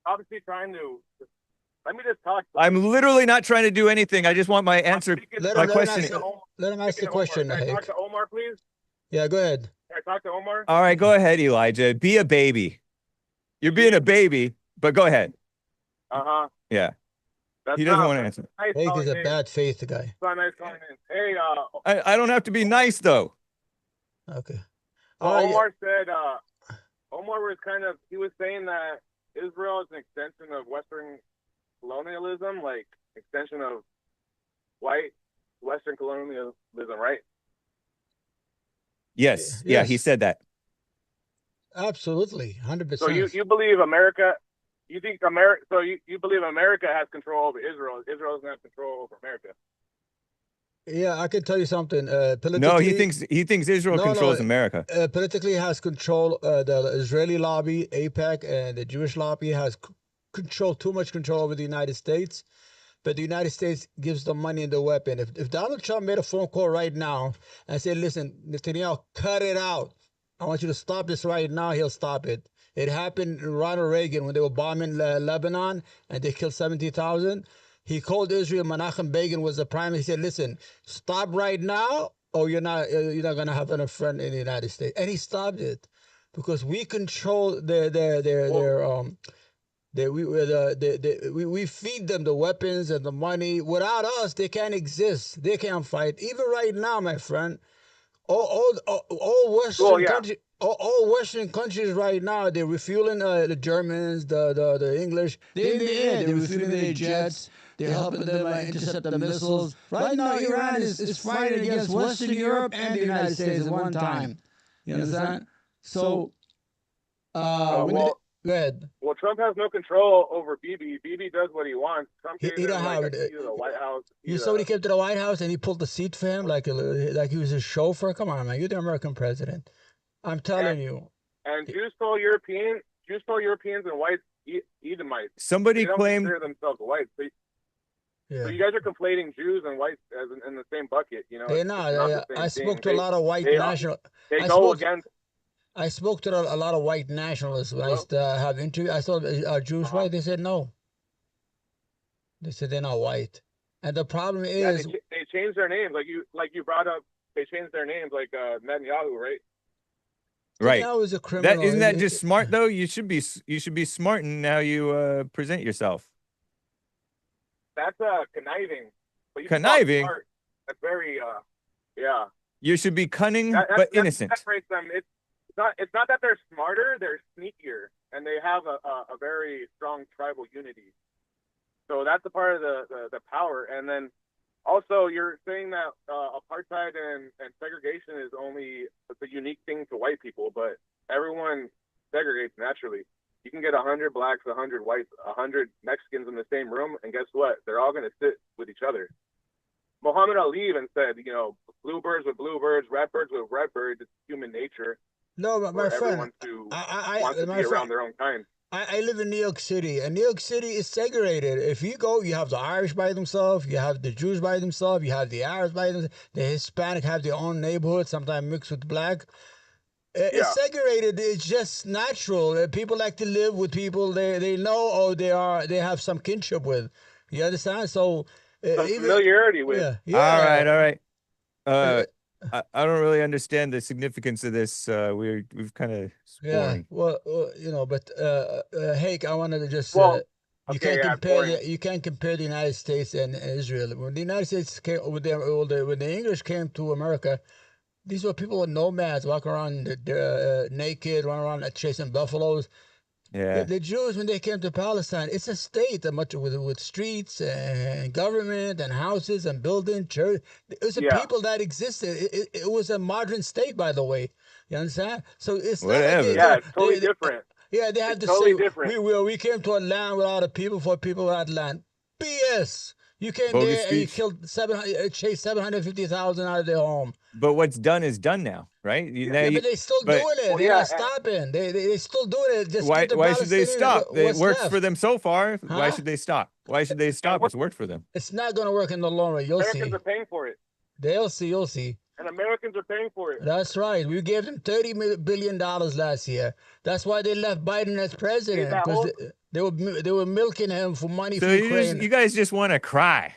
Obviously trying to. Let me just talk. I'm literally not trying to do anything. I just want my answer. My question. Let him ask the question. Can I talk to Omar, please? Yeah, go ahead. Can I talk to Omar? All right, go ahead, Elijah. Be a baby. You're being a baby, but go ahead. Yeah. He doesn't want to answer. Hake is a bad faith guy. Hey, I don't have to be nice though. Okay. Omar said. Omar was he was saying that Israel is an extension of Western colonialism, like extension of white Western colonialism, right? Yes. Yeah, he said that. Absolutely, 100%. So you believe America? You think America? So you believe America has control over Israel? Israel doesn't have control over America. Yeah, I can tell you something. Politically, no, he thinks Israel controls America. Politically, has control. The Israeli lobby, AIPAC, and the Jewish lobby has too much control over the United States. But the United States gives them money and the weapon. If Donald Trump made a phone call right now and said, "Listen, Netanyahu, cut it out. I want you to stop this right now," he'll stop it. It happened in Ronald Reagan when they were bombing Lebanon and they killed 70,000. He called Israel. Menachem Begin was the prime minister. He said, "Listen, stop right now, or you're not gonna have a friend in the United States." And he stopped it because we control we feed them the weapons and the money. Without us, they can't exist. They can't fight. Even right now, my friend, all Western countries. All Western countries right now, they're refueling the Germans, the English. They're in the air. They're refueling their jets. They're helping them intercept the missiles. Right now, Iran is fighting against Western Europe and the United States at one time. You understand? So, go ahead. Well, Trump has no control over Bibi. Bibi does what he wants. Trump he don't have it. The White House. You saw when he came to the White House and he pulled the seat for him like he was his chauffeur. Come on, man. You're the American president. I'm telling you. And Jews call Europeans and whites Edomites. Somebody they claimed consider themselves white. So you guys are conflating Jews and whites as in the same bucket. You know, they're not. I spoke to a lot of white nationalists. I spoke to a lot of white nationalists when I used to have interviews. I thought, "Are Jews white?" They said no. They said they're not white. And the problem is they changed their names, like you brought up. They changed their names, like Netanyahu, right? Right. Netanyahu is a criminal. Isn't that just smart though? You should be smart in how you present yourself. That's conniving. But conniving. That's very yeah. You should be cunning but innocent. That separates them. It's not that they're smarter, they're sneakier, and they have a very strong tribal unity. So that's a part of the power. And then also you're saying that apartheid and segregation is it's a unique thing to white people, but everyone segregates naturally. You can get 100 blacks, 100 whites, 100 Mexicans in the same room, and guess what? They're all going to sit with each other. Muhammad Ali even said, bluebirds with bluebirds, redbirds with redbirds. It's human nature. No, but my friend, wants to be around their own kind. I live in New York City, and New York City is segregated. If you go, you have the Irish by themselves, you have the Jews by themselves, you have the Arabs by themselves, the Hispanic have their own neighborhood, sometimes mixed with black. It's segregated. It's just natural. People like to live with people they know or they have some kinship with. You understand? So familiarity with. Yeah. All right. I don't really understand the significance of this. We've kind of boring. Well, but Hake, I wanted to just. All You can't compare the United States and Israel. When the United States came, when the English came to America, these were people with nomads walking around naked, running around chasing buffaloes. Yeah. The Jews, when they came to Palestine, it's a state much with streets and government and houses and buildings, church. It was a people that existed. It was a modern state, by the way. You understand? So it's Whatever. Yeah, it's totally different. Yeah, they have It's to totally say different. we came to a land without a people for people without land. BS. You came Bogus there and you speech. killed chased 750,000 out of their home. But what's done is done now, right? But they still doing it. They're not stopping. They still doing it. Just why give the why should they Palestinians stop? It what's works left. for them so far. Huh? Why should they stop? Why should they stop? It's worked for them. It's not going to work in the long run. You'll Americans see. are paying for it. They'll see. You'll see. And Americans are paying for it. That's right. We gave them $30 billion last year. That's why they left Biden as president, because they were milking him for money So for Ukraine. you guys just want to cry.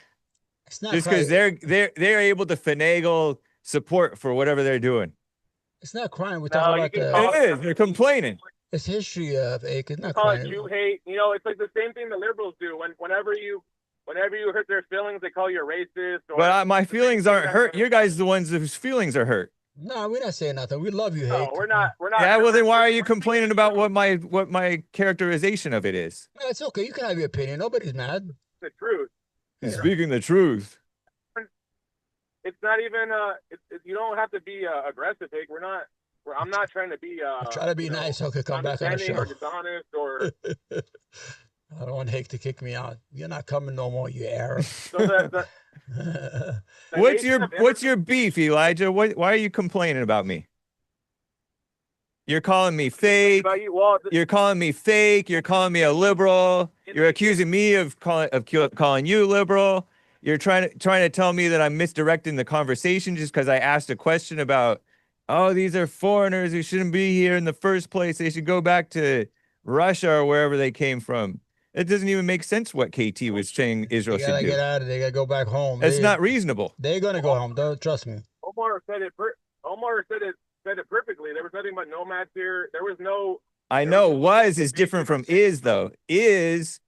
It's not just because they're able to finagle support for whatever they're doing. It's not crime. We're talking about it is. They're complaining. It's history of Hake. It's not call crime. it Jew hate. You know, it's like the same thing the liberals do. Whenever you hurt their feelings, they call you a racist. But my feelings aren't hurt. You guys are the ones whose feelings are hurt. No, we're not saying nothing. We love you, Hake. No, we're not. Yeah, well then why are you complaining about what my characterization of it is? No, it's okay. You can have your opinion. Nobody's mad. The truth. He's speaking the truth. It's not even you don't have to be aggressive, Hake. I'm not trying to be try to be nice. Okay, come back on the show. Or dishonest or I don't want Hake to kick me out. You're not coming no more, you Arab. So what's your beef, Elijah? Why are you complaining about me? You're calling me fake. You're calling me fake. You're calling me a liberal. You're accusing me of calling you liberal. You're trying to tell me that I'm misdirecting the conversation just because I asked a question about, oh, these are foreigners who shouldn't be here in the first place. They should go back to Russia or wherever they came from. It doesn't even make sense what KT was saying Israel should do. They gotta get out of there. They gotta go back home. That's not reasonable. They're gonna go home. Don't trust me. Omar said it perfectly. There was nothing but nomads here. There was no. I know. Was is different from is though. Is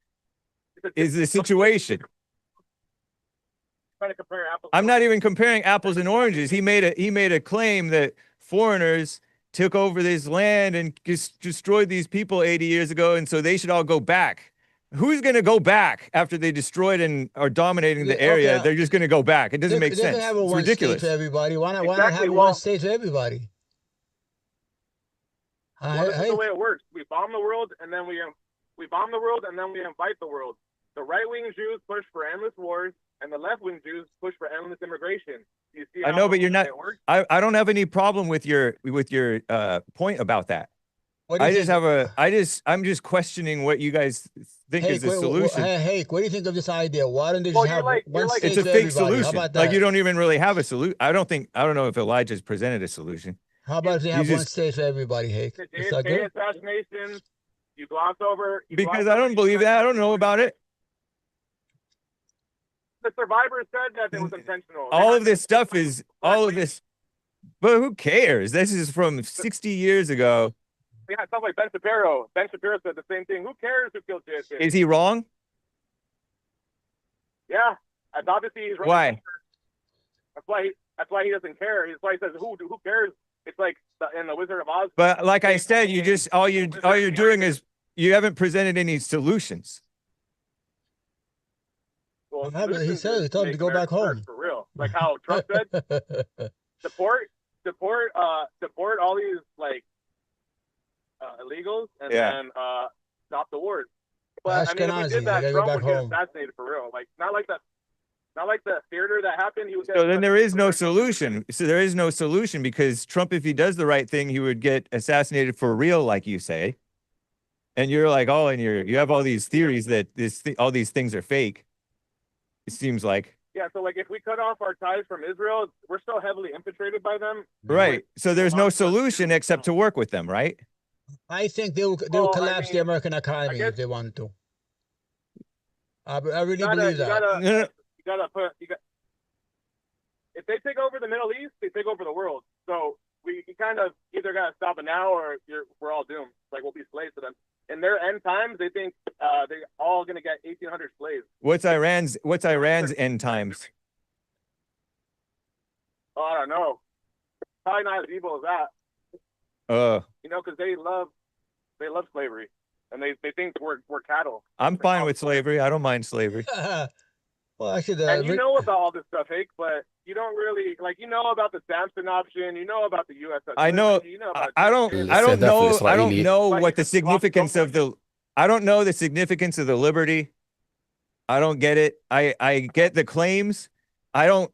the situation. Trying to compare apples. I'm not even comparing apples and oranges. He made a claim that foreigners took over this land and just destroyed these people 80 years ago, and so they should all go back. Who's going to go back after they destroyed and are dominating the area? They're just going to go back. It doesn't make sense. It's ridiculous. State for everybody. Why not have one state for everybody? This is the way it works. We bomb the world, and then we bomb the world, and then we invite the world. The right-wing Jews push for endless wars, and the left-wing Jews push for endless immigration. You see? I know, but you're not. I don't have any problem with your point about that. I'm just questioning what you guys think is the solution. Hake, what do you think of this idea? Why don't they just have one state It's a fake solution. How about that? Like you don't even really have a solution. I don't know if Elijah's presented a solution. How about if they have one state for everybody, Hake? The JFK assassination, you gloss over. Because I don't believe that. I don't know about it. The survivors said that it was intentional. All of this, but who cares? This is from 60 years ago. Yeah, it sounds like Ben Shapiro. Ben Shapiro said the same thing. Who cares who killed JFK? Is he wrong? Yeah, obviously he's wrong. Why? That's why he doesn't care. That's why he says, "Who cares?" It's like in the Wizard of Oz. But like I said, you just all you're doing is you haven't presented any solutions. Well, he told him to go back home. For real, like how Trump said, support all these illegals and then stop the wars. But Ashkenazi, I mean, if we did that, Trump would get assassinated for real. Like not like the theater that happened. He was. So then there is no solution. So there is no solution because Trump, if he does the right thing, he would get assassinated for real, like you say. And you're like, oh, and you have all these theories that all these things are fake. It seems like. Yeah, so like if we cut off our ties from Israel, we're still heavily infiltrated by them. Right. So there's no solution except to work with them, right? I think they'll collapse the American economy if they want to. I really believe that. If they take over the Middle East, they take over the world. So we kind of either got to stop it now or we're all doomed. Like we'll be slaves to them. in their end times, they think they're all gonna get 1,800 slaves. What's Iran's end times? Oh, I don't know. Probably not as evil as that. You know, because they love slavery, and they think we're cattle. I'm fine with slavery. I don't mind slavery. Well, actually, And you know about all this stuff, Hake, but you don't really like. You know about the Samson option. You know about the U.S. I know. You know about I don't know what the significance of the. I don't know the significance of the liberty. I don't get it. I get the claims. I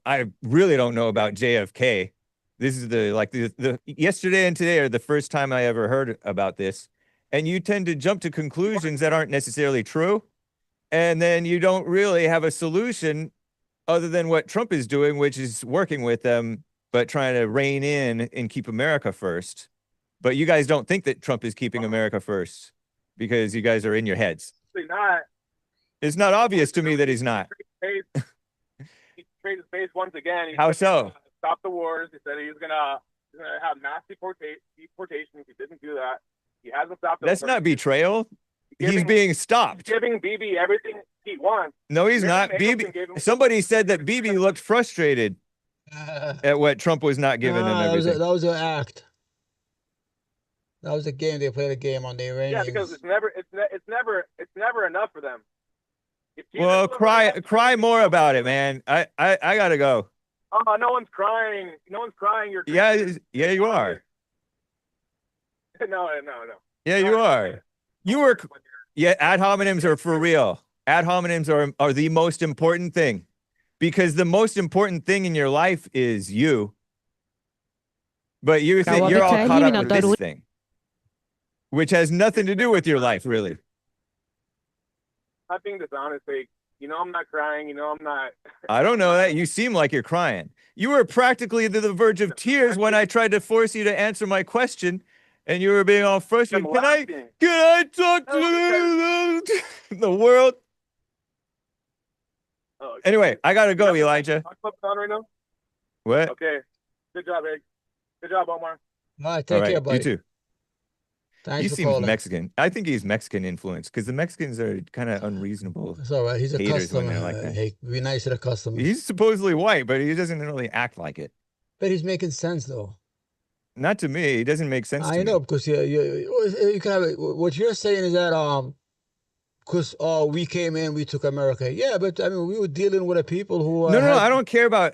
really don't know about JFK. This is the yesterday and today are the first time I ever heard about this. And you tend to jump to conclusions that aren't necessarily true. And then you don't really have a solution other than what Trump is doing, which is working with them, but trying to rein in and keep America first. But you guys don't think that Trump is keeping America first because you guys are in your heads. Not. It's not obvious to me that he's not. He traded space once again. How so? Stop the wars. He said he was gonna have mass deportations. He didn't do that. He hasn't stopped. That's not betrayal. He's being stopped. Giving Bibi everything he wants. No, he's not. Bibi. Somebody said that Bibi looked frustrated at what Trump was not giving him everything. That was an act. That was a game. They played a game on the Iranians. Yeah, because it's never enough for them. Well, cry more about it, man. I gotta go. Oh, no one's crying. No one's crying. You're yeah, you are. No. Yeah, you are. You were. Yeah, ad hominems are for real. Ad hominems are the most important thing, because the most important thing in your life is you. But you think you're all caught up with this thing, which has nothing to do with your life, really. I'm being dishonest, Hake. You know I'm not crying. You know I'm not. I don't know that. You seem like you're crying. You were practically to the verge of tears when I tried to force you to answer my question, and you were being all frustrated. Can I talk to the world? Oh, okay. Anyway, I gotta go, Elijah. On right now? What? Okay. Good job, Hake. Good job, Omar. All right, take care, buddy. You too. Thanks he for seems calling. Mexican. I think he's Mexican influenced because the Mexicans are kind of unreasonable. It's all right. He's a customer. Like that. Hey, be nice to the customer. He's supposedly white, but he doesn't really act like it. But he's making sense, though. Not to me. He doesn't make sense to me. I know, because you can have what you're saying is that because we came in, we took America. Yeah, but I mean, we were dealing with a people who no, I don't care about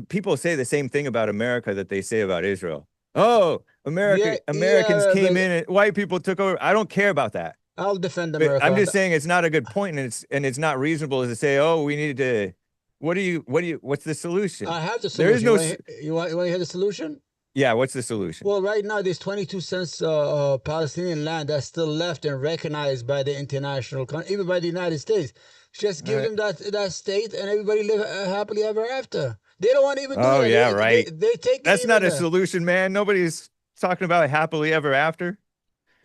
people say the same thing about America that they say about Israel. Oh, Americans came in and white people took over. I don't care about that. I'll defend America. I'm just saying it's not a good point, and it's not reasonable to say, oh, we need to. What's the solution? I have the solution. There is no. You want to hear the solution? Yeah, what's the solution? Well, right now there's 22 cents Palestinian land that's still left and recognized by the international, even by the United States. Just give them that state, and everybody live happily ever after. They don't want to even do that. Oh, yeah, right. They take That's not a solution, man. Nobody's talking about happily ever after.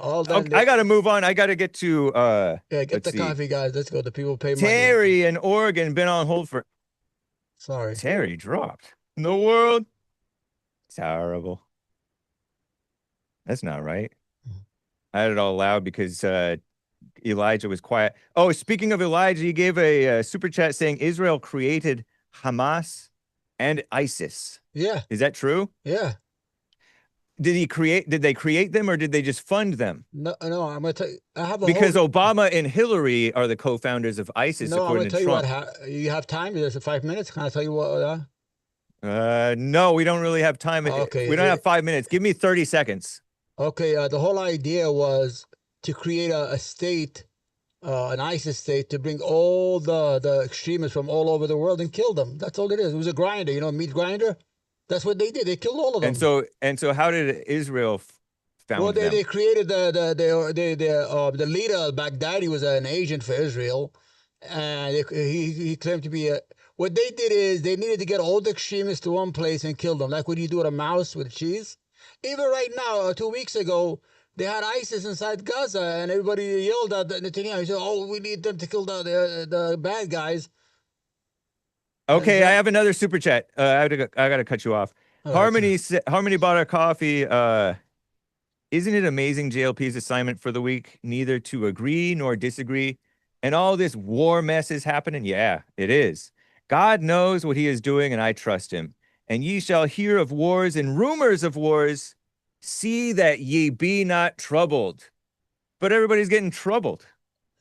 Okay, I got to move on. I got to get to... get the coffee, guys. Let's go. The people pay money. Terry in Oregon been on hold for... Sorry. Terry dropped. In the world? Terrible. That's not right. I had it all loud because Elijah was quiet. Oh, speaking of Elijah, he gave a super chat saying Israel created Hamas and ISIS. Yeah. Is that true? Yeah. Did they create them, or did they just fund them? No, I'm gonna tell you. Because Obama and Hillary are the co-founders of ISIS, according to Trump. You have time? There's 5 minutes. Can I tell you what? No, we don't really have time. Okay. We don't have 5 minutes. Give me 30 seconds. Okay. The whole idea was to create a state, an ISIS state, to bring all the extremists from all over the world and kill them. That's all it is. It was a grinder, meat grinder. That's what they did. They killed all of them. And so, how did Israel found them? Well, they created the leader, Baghdadi, was an agent for Israel, and he claimed to be a. What they did is they needed to get all the extremists to one place and kill them, like what you do with a mouse with cheese. Even right now, 2 weeks ago, they had ISIS inside Gaza, and everybody yelled at Netanyahu. He said, "Oh, we need them to kill the bad guys." Okay, I have another super chat. I got to cut you off. Harmony bought a coffee. Isn't it amazing JLP's assignment for the week? Neither to agree nor disagree. And all this war mess is happening? Yeah, it is. God knows what he is doing, and I trust him. And ye shall hear of wars and rumors of wars. See that ye be not troubled. But everybody's getting troubled.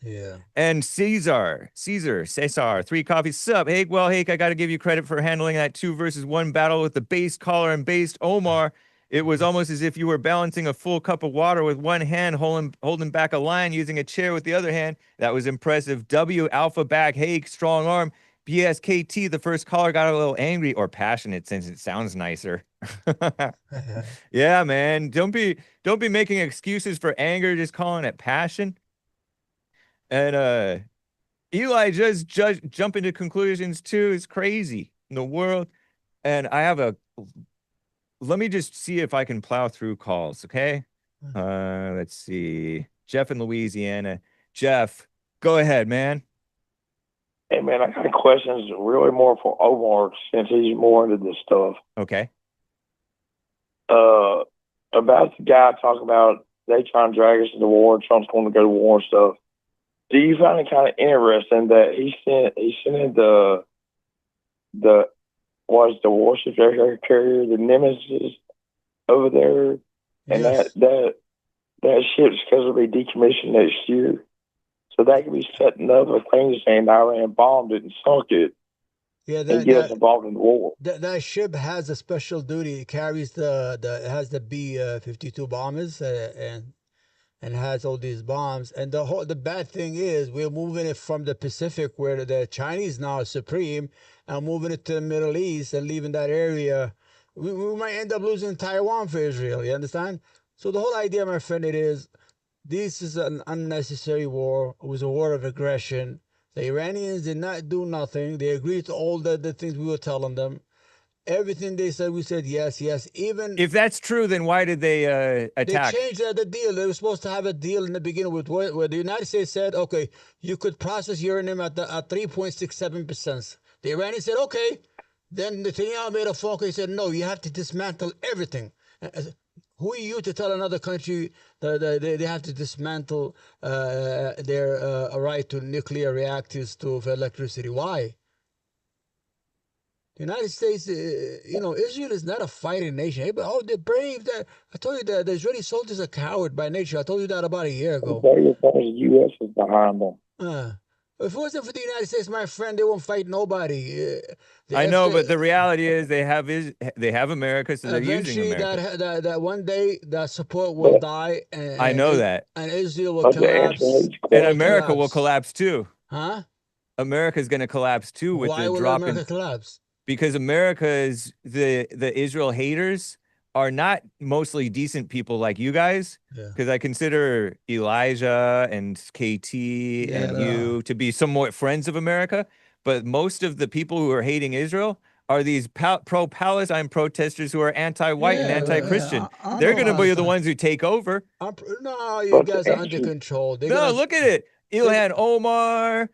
Yeah. And Cesar, 3 coffees. Sup, Hake? Well, Hake, I got to give you credit for handling that 2 versus 1 battle with the based caller and based Omar. It was almost as if you were balancing a full cup of water with one hand, holding back a lion, using a chair with the other hand. That was impressive. W, alpha back, Hake, strong arm. BSKT, the first caller, got a little angry or passionate since it sounds nicer. Yeah, man. Don't be making excuses for anger, just calling it passion. And Eli just jumping to conclusions too is crazy in the world. And I have let me just see if I can plow through calls, okay? Let's see. Jeff in Louisiana. Jeff, go ahead, man. Hey, man, I got questions really more for Omar since he's more into this stuff. Okay. About the guy talking about they trying to drag us into war, Trump's going to go to war and stuff. Do you find it kind of interesting that he sent in the warship aircraft carrier, the Nemesis, over there, and Yes. that ship's supposed to be decommissioned next year, so that could be setting up a thing saying Iran bombed it and sunk it, Yeah, and get us involved in the war. that ship has a special duty. It carries it has the B-52 bombers and has all these bombs. And the bad thing is we're moving it from the Pacific, where the Chinese now are supreme, and moving it to the Middle East and leaving that area. We might end up losing Taiwan for Israel. You understand? So the whole idea, my friend, it is this is an unnecessary war. It was a war of aggression. The Iranians did not do nothing. They agreed to all the things we were telling them. Everything they said, we said yes, yes. Even if that's true, then why did they attack? They changed the deal. They were supposed to have a deal in the beginning with where the United States said, okay, you could process uranium at 3.67%. The Iranians said, okay. Then Netanyahu made a phone call. He said, no, you have to dismantle everything. Who are you to tell another country that they have to dismantle their right to nuclear reactors for electricity? Why? The United States, Israel is not a fighting nation. Hey, but they're brave. I told you that the Israeli soldiers are coward by nature. I told you that about a year ago. The U.S. is behind them. If it wasn't for the United States, my friend, they won't fight nobody. I know, but the reality is they have America, so they're using America. Eventually, that one day that support will die. And I know that. And Israel will collapse. And America will collapse too. Huh? America's going to collapse too with Why the will drop America collapse? Because America's the Israel haters are not mostly decent people like you guys. Because I consider Elijah and KT and you to be somewhat friends of America. But most of the people who are hating Israel are these pro-Palestine protesters who are anti-white and anti-Christian. They're going to be the ones who take over. No, you guys are under control. Look at it. Ilhan Omar,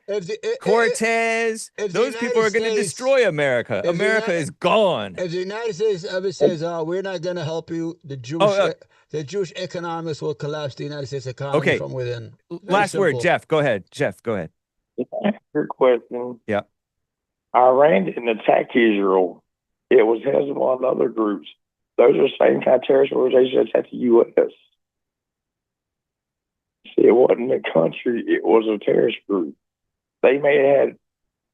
Cortez, those people are going to destroy America. America is gone. If the United States ever says, we're not going to help you, the Jewish economics will collapse the United States economy from within. Last word, Jeff. Go ahead. Jeff, go ahead. Your question. Yeah. Iran didn't attack Israel. It was Hezbollah and other groups. Those are the same kind of terrorist organizations that attacked the U.S. It wasn't a country. It was a terrorist group. They may have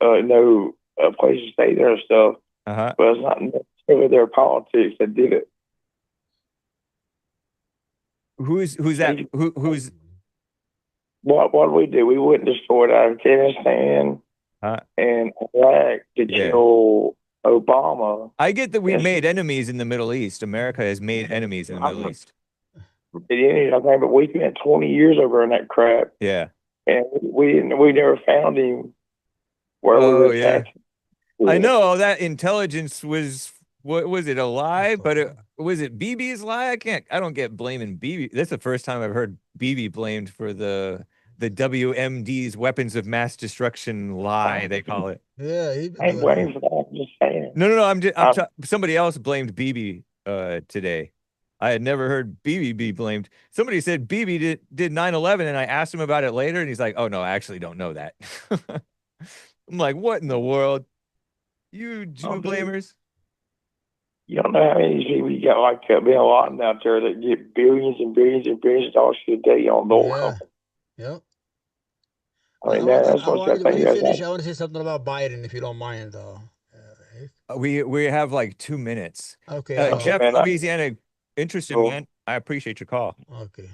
had a place to stay there and stuff, but it's not necessarily their politics that did it. Who's that? Who's what we did? We went and destroyed Afghanistan and Iraq to kill Obama. I get that we made enemies in the Middle East. America has made enemies in the Middle East. But we spent 20 years over in that crap. Yeah. And we never found him where we were attacking. I know that intelligence was, what was it, a lie? But was it BB's lie? I don't get blaming BB. That's the first time I've heard BB blamed for the WMD's weapons of mass destruction lie, they call it. Yeah, I ain't blaming for that. I'm just saying. No. Somebody else blamed BB today. I had never heard BB be blamed. Somebody said BB did 9/11, and I asked him about it later, and he's like, "Oh no, I actually don't know that." I'm like, "What in the world? You Jew blamers?" You don't know how many people you got like Bin Laden out there that get billions and billions and billions of dollars a day on the oil company. Yep. I mean, that's what's got when you finish, I want to say something about Biden, if you don't mind, though. We have like 2 minutes. Okay. Jeff, man, Louisiana, interesting, Cool. man. I appreciate your call. Okay.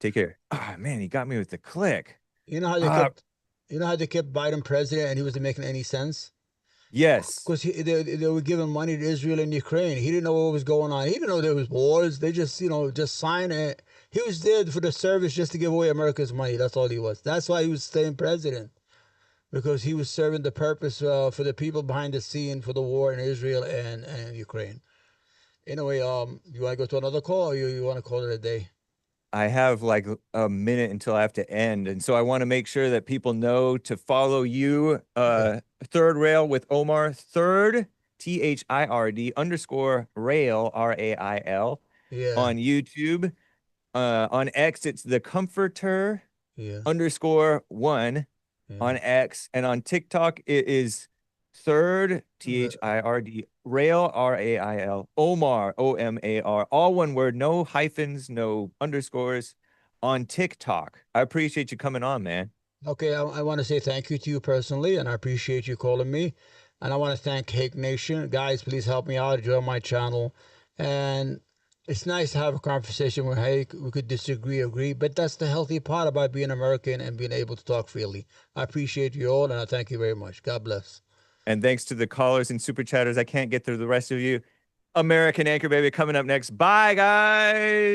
Take care. Ah, man, he got me with the click. You know how they kept Biden president and he wasn't making any sense? Yes. Because they were giving money to Israel and Ukraine. He didn't know what was going on. He didn't know there was wars. They just, just signed it. He was there for the service just to give away America's money. That's all he was. That's why he was staying president. Because he was serving the purpose for the people behind the scene for the war in Israel and Ukraine. Anyway, you want to go to another call, or you want to call it a day? I have like a minute until I have to end. And so I want to make sure that people know to follow you, Third Rail with Omar, Third, THIRD _ Rail, RAIL, on YouTube. On X, it's The Comforter _1 on X. And on TikTok, it is Third, THIRD, Rail, RAIL, Omar, OMAR, all one word, no hyphens, no underscores, on TikTok. I appreciate you coming on, man. Okay, I want to say thank you to you personally, and I appreciate you calling me. And I want to thank Hake Nation. Guys, please help me out, join my channel. And it's nice to have a conversation with Hake. We could disagree, agree, but that's the healthy part about being American and being able to talk freely. I appreciate you all, and I thank you very much. God bless. And thanks to the callers and super chatters. I can't get through the rest of you. American Anchor Baby coming up next. Bye, guys.